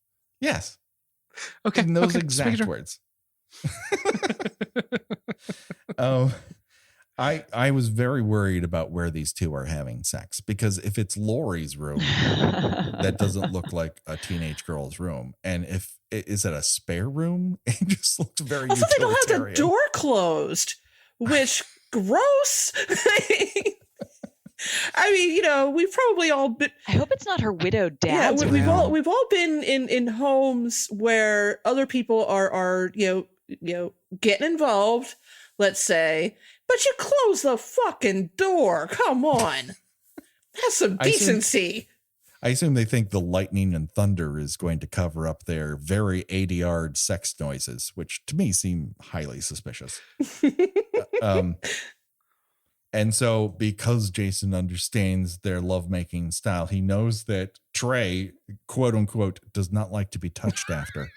Okay. In those exact words. I was very worried about where these two are having sex, because if it's Lori's room, that doesn't look like a teenage girl's room. And if is it a spare room? It just looks very Also, utilitarian. they don't have the door closed, which gross. I mean, we've probably all been. I hope it's not her widowed dad's room. We've all been in homes where other people are getting involved, let's say, but you close the fucking door. Come on, have some decency. I assume they think the lightning and thunder is going to cover up their very ADR sex noises, which to me seem highly suspicious. And so because Jason understands their lovemaking style, he knows that Trey, quote unquote, does not like to be touched after.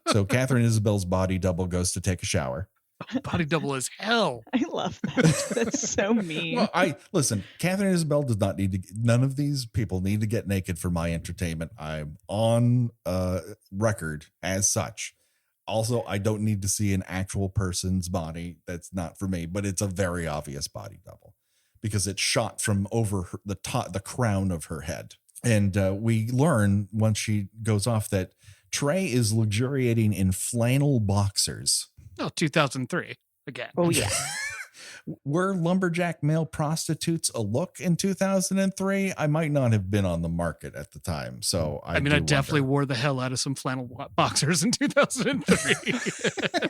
So Catherine Isabel's body double goes to take a shower. Body double is hell. I love that. That's so mean. Well, listen, Catherine Isabel does not need to, none of these people need to get naked for my entertainment. I'm on record as such. Also, I don't need to see an actual person's body. That's not for me, but it's a very obvious body double because it's shot from over the top, the crown of her head. And we learn once she goes off that Trey is luxuriating in flannel boxers. Oh, 2003 again. Oh, yeah. Were lumberjack male prostitutes a look in 2003? I might not have been on the market at the time. So I definitely wore the hell out of some flannel boxers in 2003.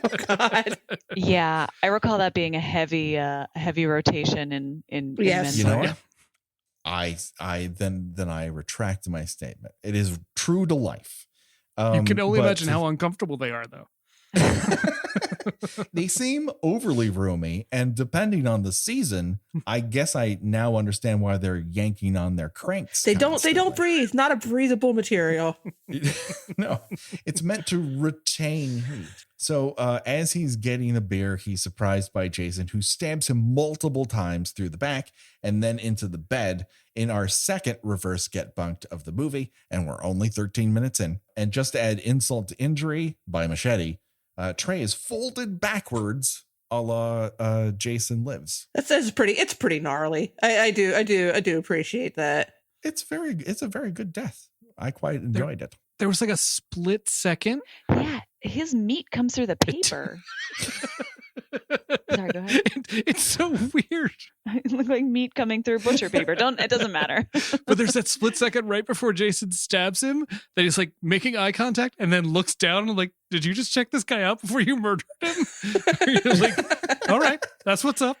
Oh God. Yeah, I recall that being a heavy rotation in Yes. You know menswear. what? I then I retract my statement. It is true to life. You can only but- imagine how uncomfortable they are, though. They seem overly roomy, and depending on the season, I guess I now understand why they're yanking on their cranks. They don't constantly. breathe. Not a breathable material. No, it's meant to retain heat. So as he's getting a beer, he's surprised by Jason, who stabs him multiple times through the back and then into the bed in our second reverse get bunked of the movie. And we're only 13 minutes in. And just to add insult to injury by machete, Trey is folded backwards a la Jason Lives. It's pretty gnarly. I do appreciate that. It's a very good death. I quite enjoyed it. There was like a split second. Yeah, his meat comes through the paper. Sorry, go ahead. It's so weird. It looked like meat coming through butcher paper. It doesn't matter. But there's that split second right before Jason stabs him that he's like making eye contact and then looks down and like, did you just check this guy out before you murdered him? You're like, all right, that's what's up.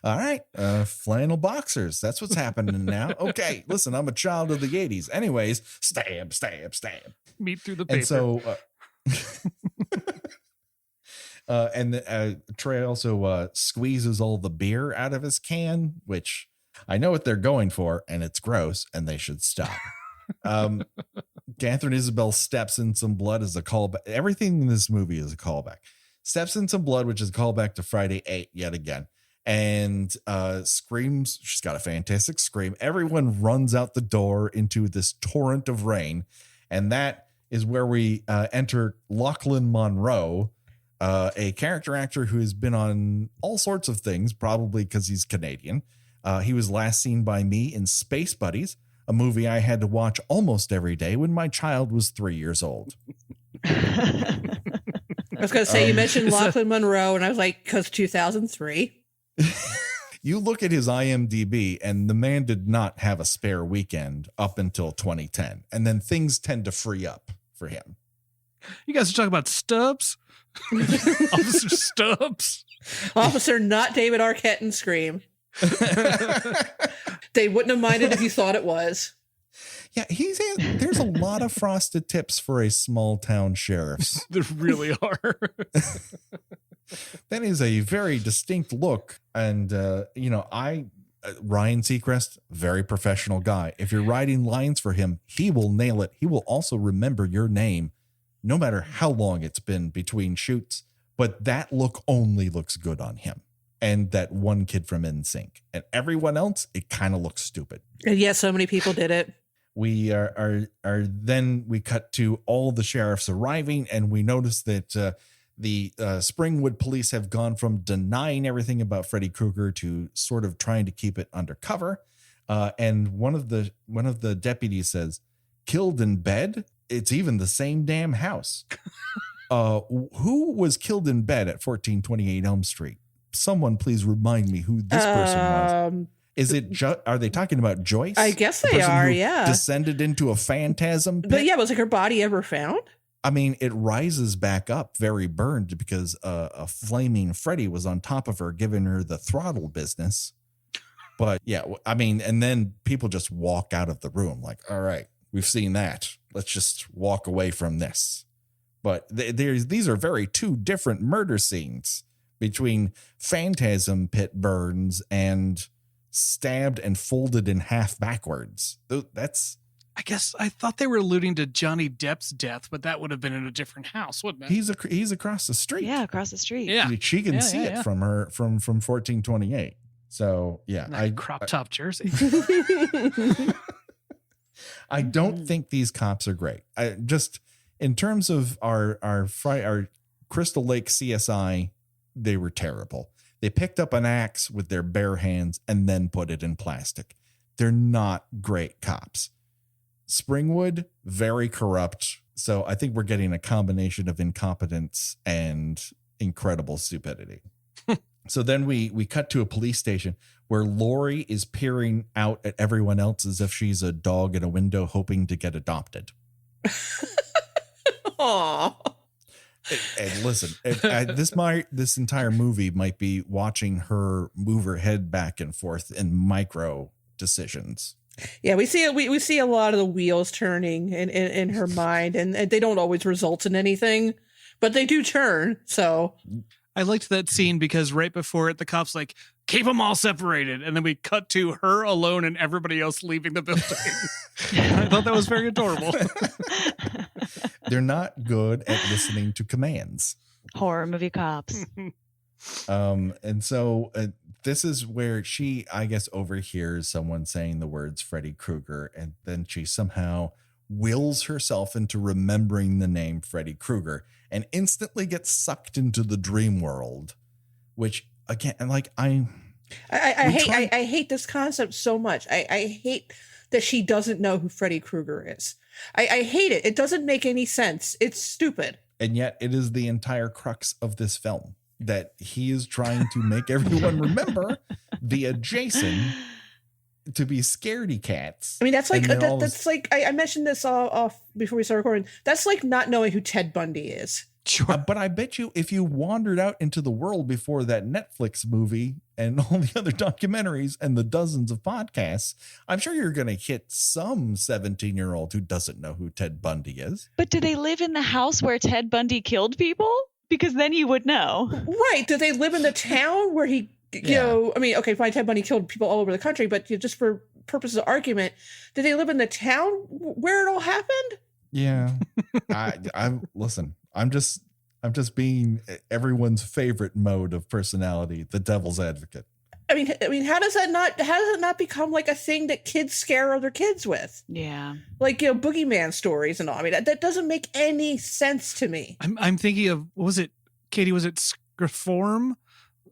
All right, flannel boxers. That's what's happening now. Okay, listen, I'm a child of the 80s. Anyways, stab. Meat through the paper. And so, Trey also squeezes all the beer out of his can, which I know what they're going for, and it's gross, and they should stop. Catherine Isabel steps in some blood as a callback. Everything in this movie is a callback. Steps in some blood, which is a callback to Friday 8 yet again. And screams. She's got a fantastic scream. Everyone runs out the door into this torrent of rain. And that is where we enter Lachlan Monroe, a character actor who has been on all sorts of things, probably because he's Canadian. He was last seen by me in Space Buddies, a movie I had to watch almost every day when my child was 3 years old. I was going to say, you mentioned Lachlan Monroe, and I was like, because 2003. You look at his IMDb, and the man did not have a spare weekend up until 2010. And then things tend to free up for him. You guys are talking about Stubbs? Officer Stubbs? Officer, not David Arquette in Scream. They wouldn't have minded if you thought it was. Yeah, there's a lot of frosted tips for a small town sheriff. There really are. That is a very distinct look. And, Ryan Seacrest, very professional guy. If you're writing lines for him, he will nail it. He will also remember your name, no matter how long it's been between shoots. But that look only looks good on him. And that one kid from NSYNC. And everyone else, it kind of looks stupid. And yeah, so many people did it. We then we cut to all the sheriffs arriving, and we notice that the Springwood police have gone from denying everything about Freddy Krueger to sort of trying to keep it undercover. And one of the deputies says, "Killed in bed? It's even the same damn house." Who was killed in bed at 1428 Elm Street? Someone please remind me who this person was. Is it? Are they talking about Joyce? I guess The they person are. who Yeah. descended into a phantasm pit? But yeah, was like her body ever found? I mean, it rises back up very burned because a flaming Freddy was on top of her, giving her the throttle business. But yeah, I mean, and then people just walk out of the room like, all right, we've seen that. Let's just walk away from this. But these are two different murder scenes between phantasm pit burns and stabbed and folded in half backwards. That's... I guess I thought they were alluding to Johnny Depp's death, but that would have been in a different house, wouldn't it? He's across the street. Yeah, across the street. Yeah. She can see it from her from 1428. So yeah, That crop top jersey. I don't think these cops are great. Just in terms of our Crystal Lake CSI, they were terrible. They picked up an axe with their bare hands and then put it in plastic. They're not great cops. Springwood, very corrupt. So I think we're getting a combination of incompetence and incredible stupidity. So then we cut to a police station where Lori is peering out at everyone else as if she's a dog in a window hoping to get adopted. Aw. And listen, this entire movie might be watching her move her head back and forth in micro decisions. Yeah, we see a lot of the wheels turning in her mind, and they don't always result in anything, but they do turn. So I liked that scene because right before it, the cops like, keep them all separated. And then we cut to her alone and everybody else leaving the building. I thought that was very adorable. They're not good at listening to commands. Horror movie cops. And so this is where she, I guess, overhears someone saying the words Freddy Krueger, and then she somehow wills herself into remembering the name Freddy Krueger and instantly gets sucked into the dream world, which again, like I hate this concept so much. I hate that she doesn't know who Freddy Krueger is. I hate it. It doesn't make any sense. It's stupid. And yet it is the entire crux of this film that he is trying to make everyone remember via Jason to be scaredy cats. I mean, that's like, that's like, I mentioned this off before we started recording. That's like not knowing who Ted Bundy is. Sure. But I bet you if you wandered out into the world before that Netflix movie and all the other documentaries and the dozens of podcasts, I'm sure you're going to hit some 17-year-old who doesn't know who Ted Bundy is. But do they live in the house where Ted Bundy killed people? Because then you would know. Right. Do they live in the town where he, you know, I mean, okay, fine, Ted Bundy killed people all over the country, but just for purposes of argument, did they live in the town where it all happened? Yeah. I listen, I'm just being everyone's favorite mode of personality, the devil's advocate. I mean, how does it not become like a thing that kids scare other kids with? Yeah. Like, you know, boogeyman stories and all. I mean, that doesn't make any sense to me. I'm thinking of, what was it, Katie? Was it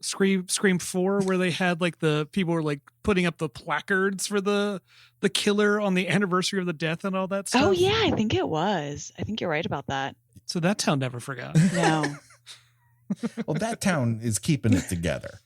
Scream 4, where they had like the people were like putting up the placards for the killer on the anniversary of the death and all that stuff? Oh yeah, I think it was. I think you're right about that. So that town never forgot. No. Well, that town is keeping it together.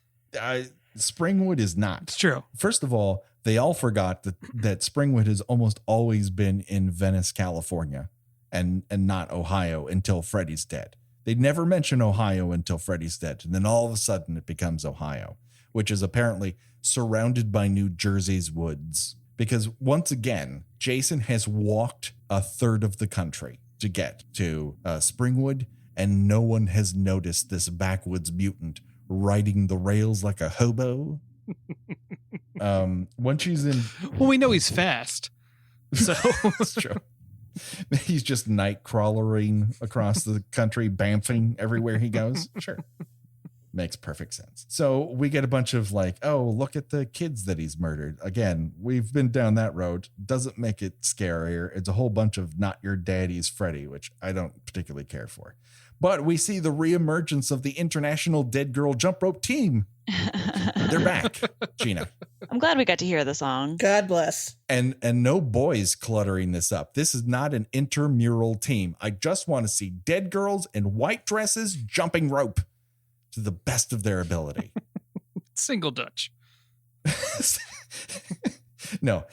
Springwood is not. It's true. First of all, they all forgot that Springwood has almost always been in Venice, California, and not Ohio until Freddy's dead. They never mention Ohio until Freddy's dead. And then all of a sudden it becomes Ohio, which is apparently surrounded by New Jersey's woods. Because once again, Jason has walked a third of the country to get to Springwood, and no one has noticed this backwoods mutant riding the rails like a hobo. When she's in... Well, we know he's fast. So that's true. He's just night crawlering across the country, bamfing everywhere he goes. Sure. Makes perfect sense. So we get a bunch of like, oh, look at the kids that he's murdered. Again, we've been down that road. Doesn't make it scarier. It's a whole bunch of not your daddy's Freddy, which I don't particularly care for. But we see the reemergence of the International Dead Girl Jump Rope Team. They're back, Gina. I'm glad we got to hear the song. God bless. And no boys cluttering this up. This is not an intramural team. I just want to see dead girls in white dresses jumping rope to the best of their ability. Single Dutch. No,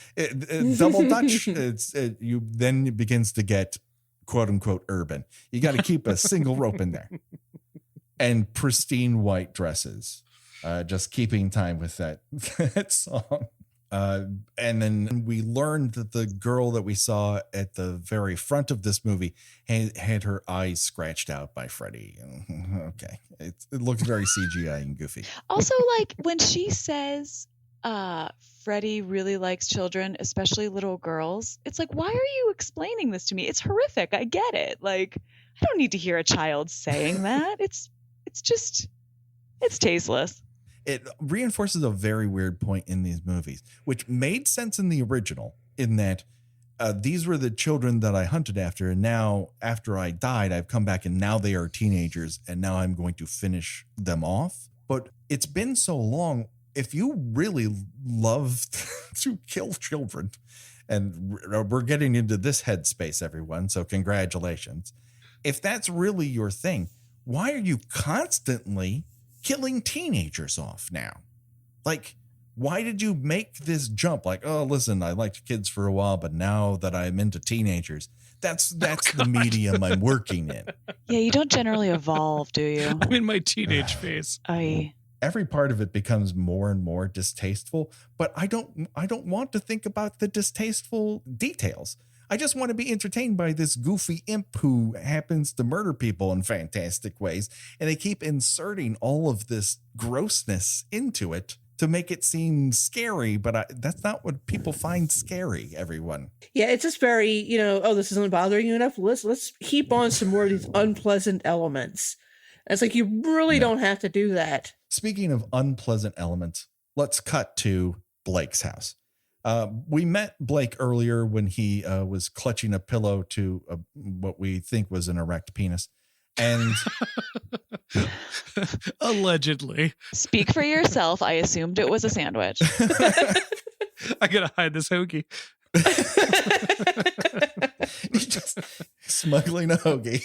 double Dutch. You then it begins to get quote unquote urban. You got to keep a single rope in there, and pristine white dresses. Just keeping time with that song. And then we learned that the girl that we saw at the very front of this movie had her eyes scratched out by Freddy. Okay. It looks very CGI and goofy. Also, like when she says Freddy really likes children, especially little girls, it's like, why are you explaining this to me? It's horrific. I get it. Like, I don't need to hear a child saying that. It's tasteless. It reinforces a very weird point in these movies, which made sense in the original, in that these were the children that I hunted after. And now after I died, I've come back and now they are teenagers and now I'm going to finish them off. But it's been so long. If you really love to kill children, and we're getting into this headspace, everyone, so congratulations. If that's really your thing, why are you constantly killing teenagers off now? Like, why did you make this jump? Like, oh, listen, I liked kids for a while, but now that I'm into teenagers, that's the medium I'm working in. Yeah, you don't generally evolve, do you? I'm in my teenage phase. Every part of it becomes more and more distasteful, but I don't want to think about the distasteful details. I just want to be entertained by this goofy imp who happens to murder people in fantastic ways. And they keep inserting all of this grossness into it to make it seem scary. But that's not what people find scary, everyone. Yeah, it's just very, this isn't bothering you enough. Let's heap on some more of these unpleasant elements. It's like, you really don't have to do that. Speaking of unpleasant elements, let's cut to Blake's house. We met Blake earlier when he was clutching a pillow to what we think was an erect penis. And allegedly. Speak for yourself. I assumed it was a sandwich. I gotta hide this hoagie. Just smuggling a hoagie.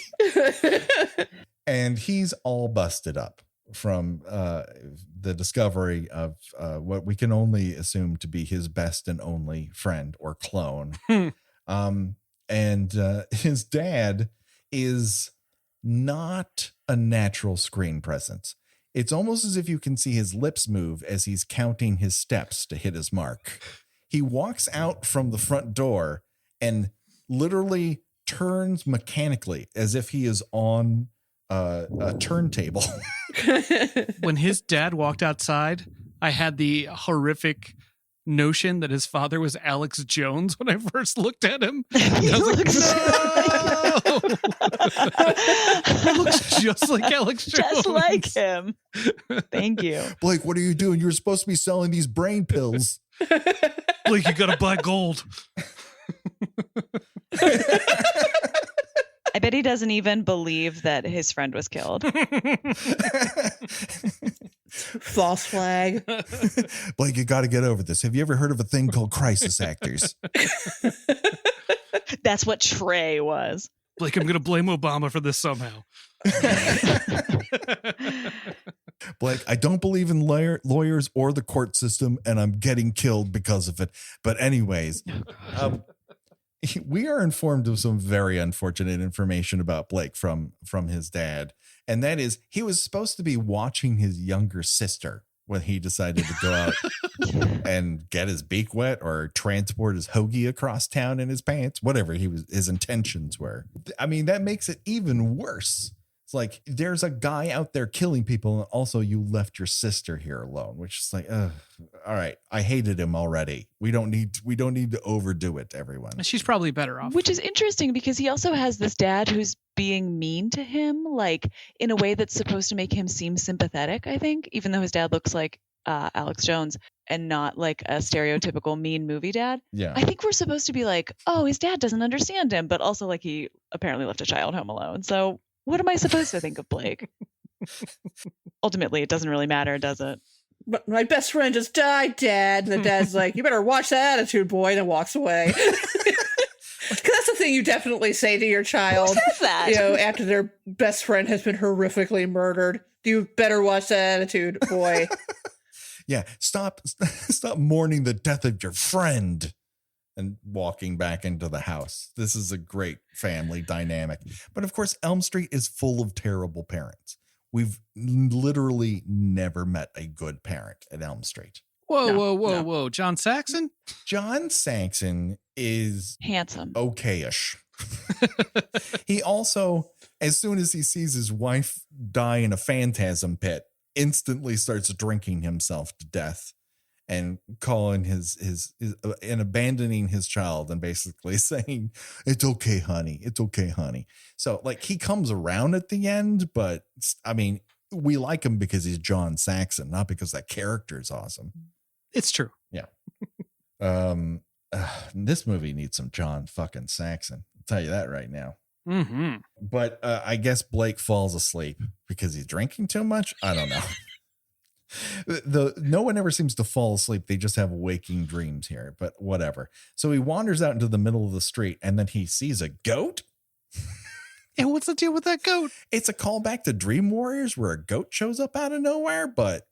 And he's all busted up from the discovery of what we can only assume to be his best and only friend or clone. And his dad is not a natural screen presence. It's almost as if you can see his lips move as he's counting his steps to hit his mark. He walks out from the front door and literally turns mechanically as if he is on a turntable. When his dad walked outside, I had the horrific notion that his father was Alex Jones when I first looked at him. I was like, no! He looks just like Alex Jones. Just like him. Thank you. Blake, what are you doing? You're supposed to be selling these brain pills. Blake, you gotta buy gold. I bet he doesn't even believe that his friend was killed. False flag. Blake, you got to get over this. Have you ever heard of a thing called crisis actors? That's what Trey was. Blake, I'm going to blame Obama for this somehow. Blake, I don't believe in lawyers or the court system, and I'm getting killed because of it. But anyways, we are informed of some very unfortunate information about Blake from his dad. And that is, he was supposed to be watching his younger sister when he decided to go out and get his beak wet or transport his hoagie across town in his pants, whatever his intentions were. I mean, that makes it even worse. It's like, there's a guy out there killing people, and also you left your sister here alone, which is like, all right, I hated him already. We don't need to overdo it, everyone. She's probably better off. Which is interesting because he also has this dad who's being mean to him, like in a way that's supposed to make him seem sympathetic, I think, even though his dad looks like Alex Jones and not like a stereotypical mean movie dad. Yeah. I think we're supposed to be like, oh, his dad doesn't understand him, but also like he apparently left a child home alone. So what am I supposed to think of Blake? Ultimately, it doesn't really matter, does it? But my best friend just died, Dad. And the dad's like, you better watch that attitude, boy, and walks away. That's the thing you definitely say to your child. Who says that? After their best friend has been horrifically murdered. You better watch that attitude, boy. Yeah, stop mourning the death of your friend and walking back into the house. This is a great family dynamic. But of course, Elm Street is full of terrible parents. We've literally never met a good parent at Elm Street. Whoa. John Saxon? John Saxon is handsome. Okay-ish. He also, as soon as he sees his wife die in a phantasm pit, instantly starts drinking himself to death and calling his and abandoning his child and basically saying, it's okay, honey. It's okay, honey. So like he comes around at the end, but I mean, we like him because he's John Saxon, not because that character is awesome. It's true. Yeah. This movie needs some John fucking Saxon. I'll tell you that right now. Mm-hmm. But I guess Blake falls asleep because he's drinking too much. I don't know. No one ever seems to fall asleep. They just have waking dreams here, but whatever. So he wanders out into the middle of the street and then he sees a goat. And what's the deal with that goat? It's a callback to Dream Warriors where a goat shows up out of nowhere, but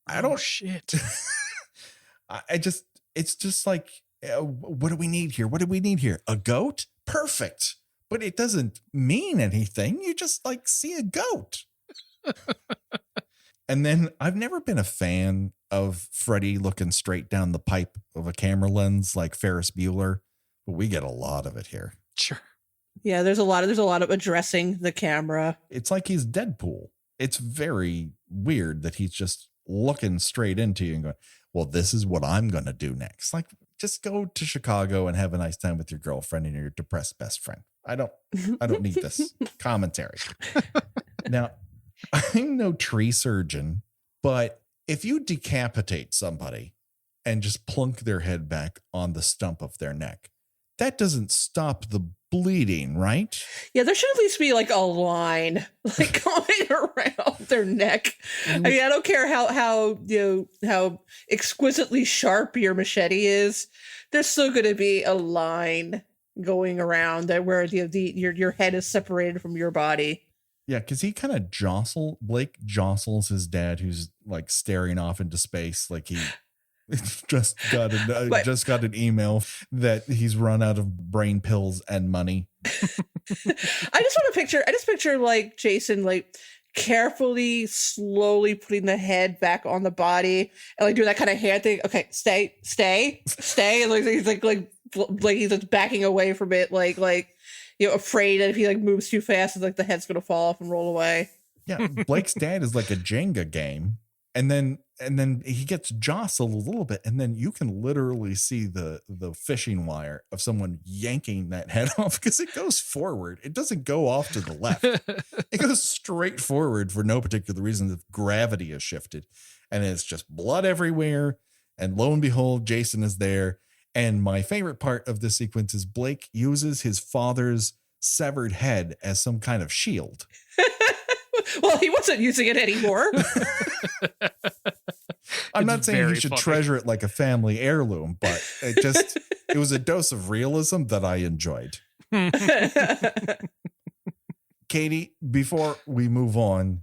I don't. Shit. It's just like, what do we need here? What do we need here? A goat? Perfect. But it doesn't mean anything. You just like see a goat. And then I've never been a fan of Freddy looking straight down the pipe of a camera lens like Ferris Bueller, but we get a lot of it here. Sure. Yeah, there's a lot of addressing the camera. It's like he's Deadpool. It's very weird that he's just looking straight into you and going, well, this is what I'm going to do next. Like, just go to Chicago and have a nice time with your girlfriend and your depressed best friend. I don't need this commentary. Now, I'm no tree surgeon, but if you decapitate somebody and just plunk their head back on the stump of their neck, that doesn't stop the bleeding, right? Yeah, there should at least be like a line like going around their neck. I mean, I don't care how exquisitely sharp your machete is. There's still going to be a line going around that where your head is separated from your body. Yeah, because he kind of Blake jostles his dad, who's like staring off into space, like he just got an email that he's run out of brain pills and money. I just picture like Jason like carefully, slowly putting the head back on the body and like doing that kind of hand thing. Okay, stay, and like he's like he's just backing away from it, like afraid that if he like moves too fast, like the head's gonna fall off and roll away. Yeah, Blake's dad is like a Jenga game. And then he gets jostled a little bit, and then you can literally see the fishing wire of someone yanking that head off because it goes forward. It doesn't go off to the left. It goes straight forward for no particular reason. The gravity has shifted, and it's just blood everywhere. And lo and behold, Jason is there. And my favorite part of this sequence is Blake uses his father's severed head as some kind of shield. Well, he wasn't using it anymore. I'm not saying he should treasure it like a family heirloom, but it was a dose of realism that I enjoyed. Katie, before we move on,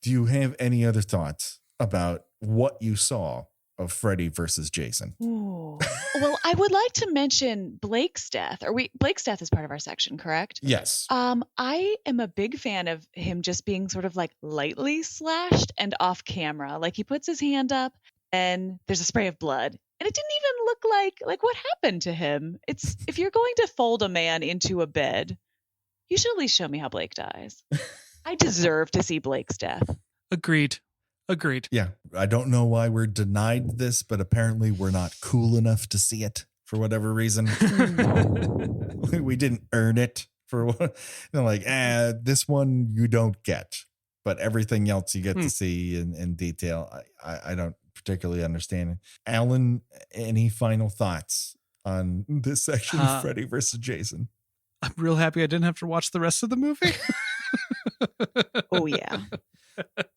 do you have any other thoughts about what you saw of Freddy versus Jason? Ooh. Well, I would like to mention Blake's death. Blake's death is part of our section, correct? Yes. I am a big fan of him just being sort of like lightly slashed and off camera. Like he puts his hand up and there's a spray of blood. And it didn't even look like what happened to him. It's if you're going to fold a man into a bed, you should at least show me how Blake dies. I deserve to see Blake's death. Agreed. Yeah. I don't know why we're denied this, but apparently we're not cool enough to see it for whatever reason. We didn't earn it for what. Like, this one you don't get, but everything else you get to see in detail. I don't particularly understand it. Alan, any final thoughts on this section of Freddy versus Jason? I'm real happy I didn't have to watch the rest of the movie. Oh, yeah.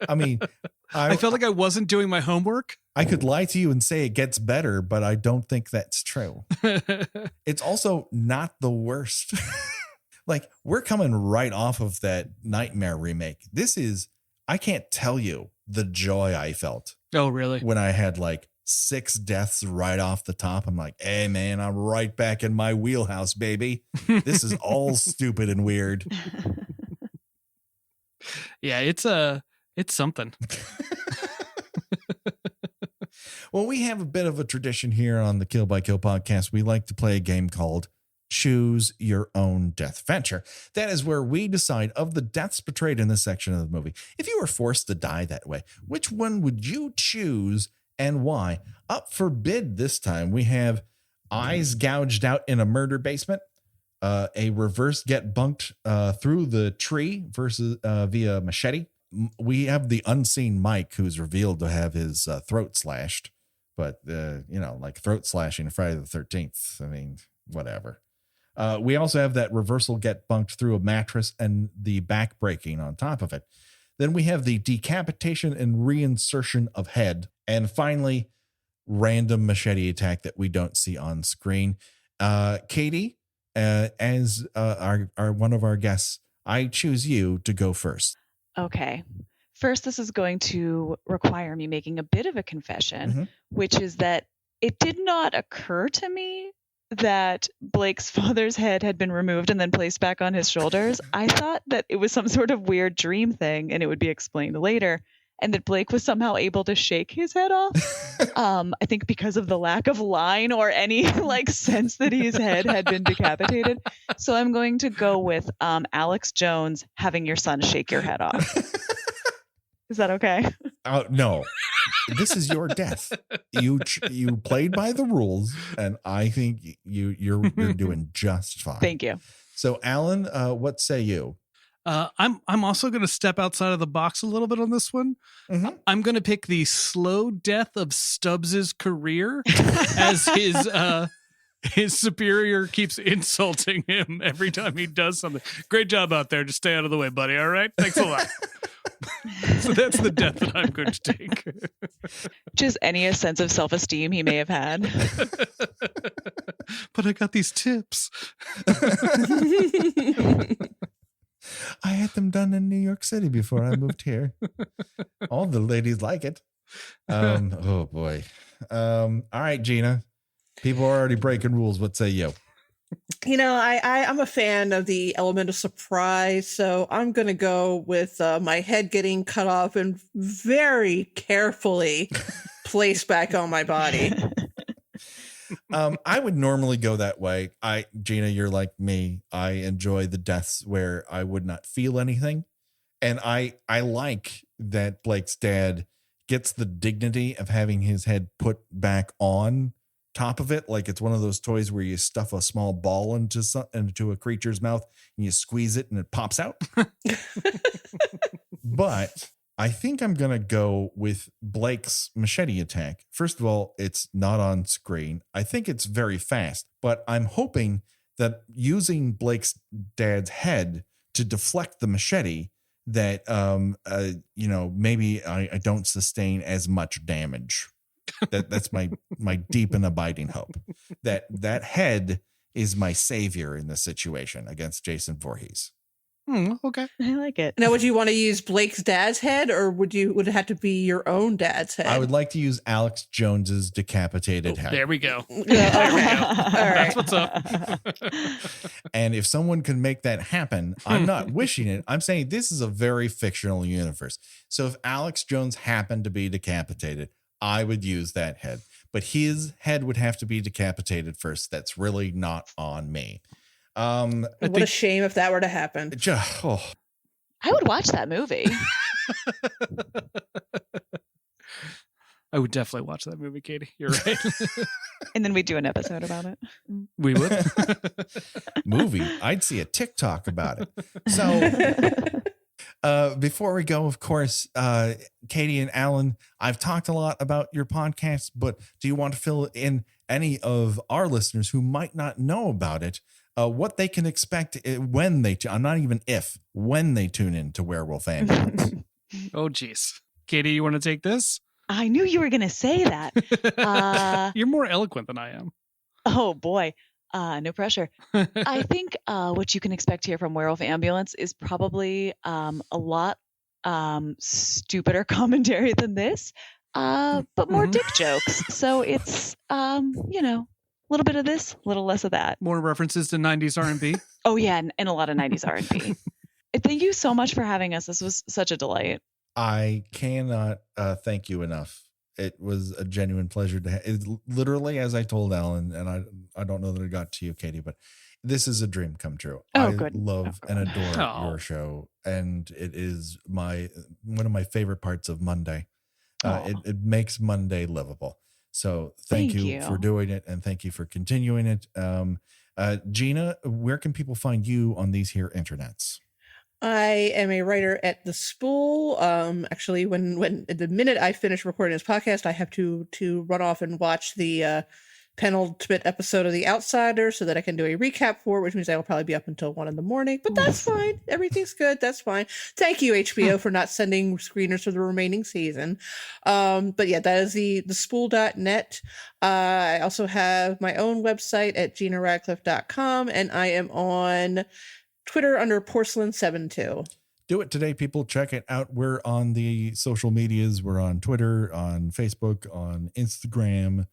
I mean, I felt like I wasn't doing my homework. I could lie to you and say it gets better, but I don't think that's true. It's also not the worst. Like, we're coming right off of that Nightmare remake. I can't tell you the joy I felt. Oh, really? When I had like 6 deaths right off the top. I'm like, hey, man, I'm right back in my wheelhouse, baby. This is all stupid and weird. Yeah, it's something. Well, we have a bit of a tradition here on the Kill by Kill podcast. We like to play a game called Choose Your Own Death Venture. That is where we decide of the deaths portrayed in this section of the movie. If you were forced to die that way, which one would you choose and why? Up for bid this time, we have eyes gouged out in a murder basement, a reverse get bunked through the tree versus via machete. We have the unseen Mike, who's revealed to have his throat slashed, but like throat slashing Friday the 13th. I mean, whatever. We also have that reversal get bunked through a mattress and the back breaking on top of it. Then we have the decapitation and reinsertion of head. And finally, random machete attack that we don't see on screen. Katie, as our one of our guests, I choose you to go first. Okay. First, this is going to require me making a bit of a confession, which is that it did not occur to me that Blake's father's head had been removed and then placed back on his shoulders. I thought that it was some sort of weird dream thing and it would be explained later, and that Blake was somehow able to shake his head off. I think because of the lack of line or any like sense that his head had been decapitated. So I'm going to go with Alex Jones having your son shake your head off. Is that okay? No, this is your death. You played by the rules, and I think you're doing just fine. Thank you. So, Alan, what say you? I'm also going to step outside of the box a little bit on this one. I'm going to pick the slow death of Stubbs's career as his superior keeps insulting him every time he does something. Great job out there. Just stay out of the way, buddy. All right. Thanks a lot. So that's the death that I'm going to take. Just any sense of self-esteem he may have had. But I got these tips. I had them done in New York City before I moved here. All the ladies like it. Oh boy. All right, Gina. People are already breaking rules. What say you? You know, I'm a fan of the element of surprise, so I'm going to go with my head getting cut off and very carefully placed back on my body. I would normally go that way. Gina, you're like me. I enjoy the deaths where I would not feel anything. And I like that Blake's dad gets the dignity of having his head put back on top of it. Like it's one of those toys where you stuff a small ball into a creature's mouth and you squeeze it and it pops out. But I think I'm going to go with Blake's machete attack. First of all, it's not on screen. I think it's very fast, but I'm hoping that using Blake's dad's head to deflect the machete, that, maybe I don't sustain as much damage. That's my deep and abiding hope. That head is my savior in this situation against Jason Voorhees. Okay. I like it. Now, would you want to use Blake's dad's head, or would it have to be your own dad's head? I would like to use Alex Jones's decapitated head. There we go. There we go. All right. That's what's up. And if someone can make that happen, I'm not wishing it. I'm saying this is a very fictional universe. So if Alex Jones happened to be decapitated, I would use that head. But his head would have to be decapitated first. That's really not on me. What a shame if that were to happen. I would watch that movie. I would definitely watch that movie, Katie. You're right. And then we'd do an episode about it. We would. Movie. I'd see a TikTok about it. So before we go, of course, Katie and Alan, I've talked a lot about your podcast, but do you want to fill in any of our listeners who might not know about it? What they can expect when they, when they tune in to Werewolf Ambulance. Oh, geez. Katie, you want to take this? I knew you were going to say that. You're more eloquent than I am. Oh, boy. No pressure. I think what you can expect here from Werewolf Ambulance is probably a lot stupider commentary than this, but more dick jokes. So it's, a little bit of this, a little less of that. More references to 90s R&B. Oh, yeah, and a lot of 90s R&B. Thank you so much for having us. This was such a delight. I cannot thank you enough. It was a genuine pleasure to have. Literally, as I told Alan, and I don't know that it got to you, Katie, but this is a dream come true. Oh, I good. love and adore your show, and it is one of my favorite parts of Monday. It makes Monday livable. So thank you for doing it, and thank you for continuing it. Gina, where can people find you on these here internets? I am a writer at The Spool. Actually, when the minute I finish recording this podcast, I have to run off and watch the penultimate episode of The Outsider so that I can do a recap for it, which means I will probably be up until 1 a.m. But that's fine. Everything's good. That's fine. Thank you, HBO, for not sending screeners for the remaining season. But yeah, that is the spool.net. I also have my own website at ginaradcliffe.com, and I am on Twitter under Porcelain72. Do it today, people. Check it out. We're on the social medias. We're on Twitter, on Facebook, on Instagram.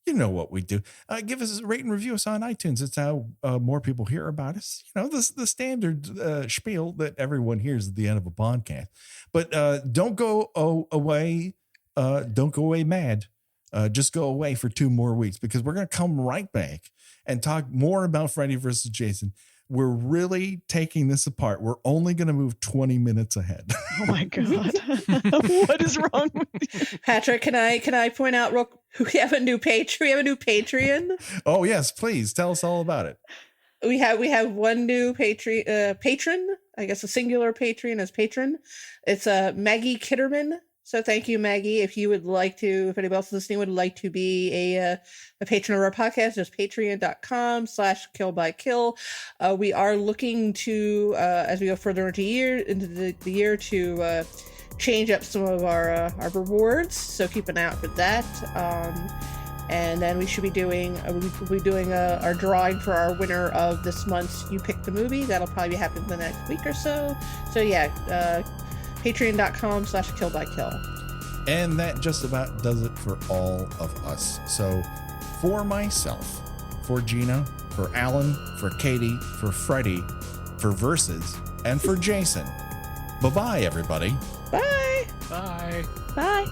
You know what we do. Give us a rate and review us on iTunes. It's how more people hear about us. You know, this the standard spiel that everyone hears at the end of a podcast. But don't go away. Don't go away mad. Just go away for 2 more weeks, because we're going to come right back and talk more about Freddy versus Jason. We're really taking this apart. We're only going to move 20 minutes ahead. Oh my God. What is wrong with you? Patrick, can I point out we have a new Patreon? Oh yes, please tell us all about it. We have one new patron, I guess a singular patron as patron. It's Maggie Kitterman. So thank you, Maggie. If you would like to, if anybody else listening would like to be a patron of our podcast, just patreon.com/killbykill. We are looking to, as we go further into the year, to change up some of our rewards. So keep an eye out for that. And then we should be doing our drawing for our winner of this month's You Pick the Movie. That'll probably happen the next week or so. So yeah, patreon.com/killbykill. And that just about does it for all of us. So for myself, for Gina, for Alan, for Katie, for Freddy, for Versus, and for Jason. Bye-bye, everybody. Bye. Bye. Bye.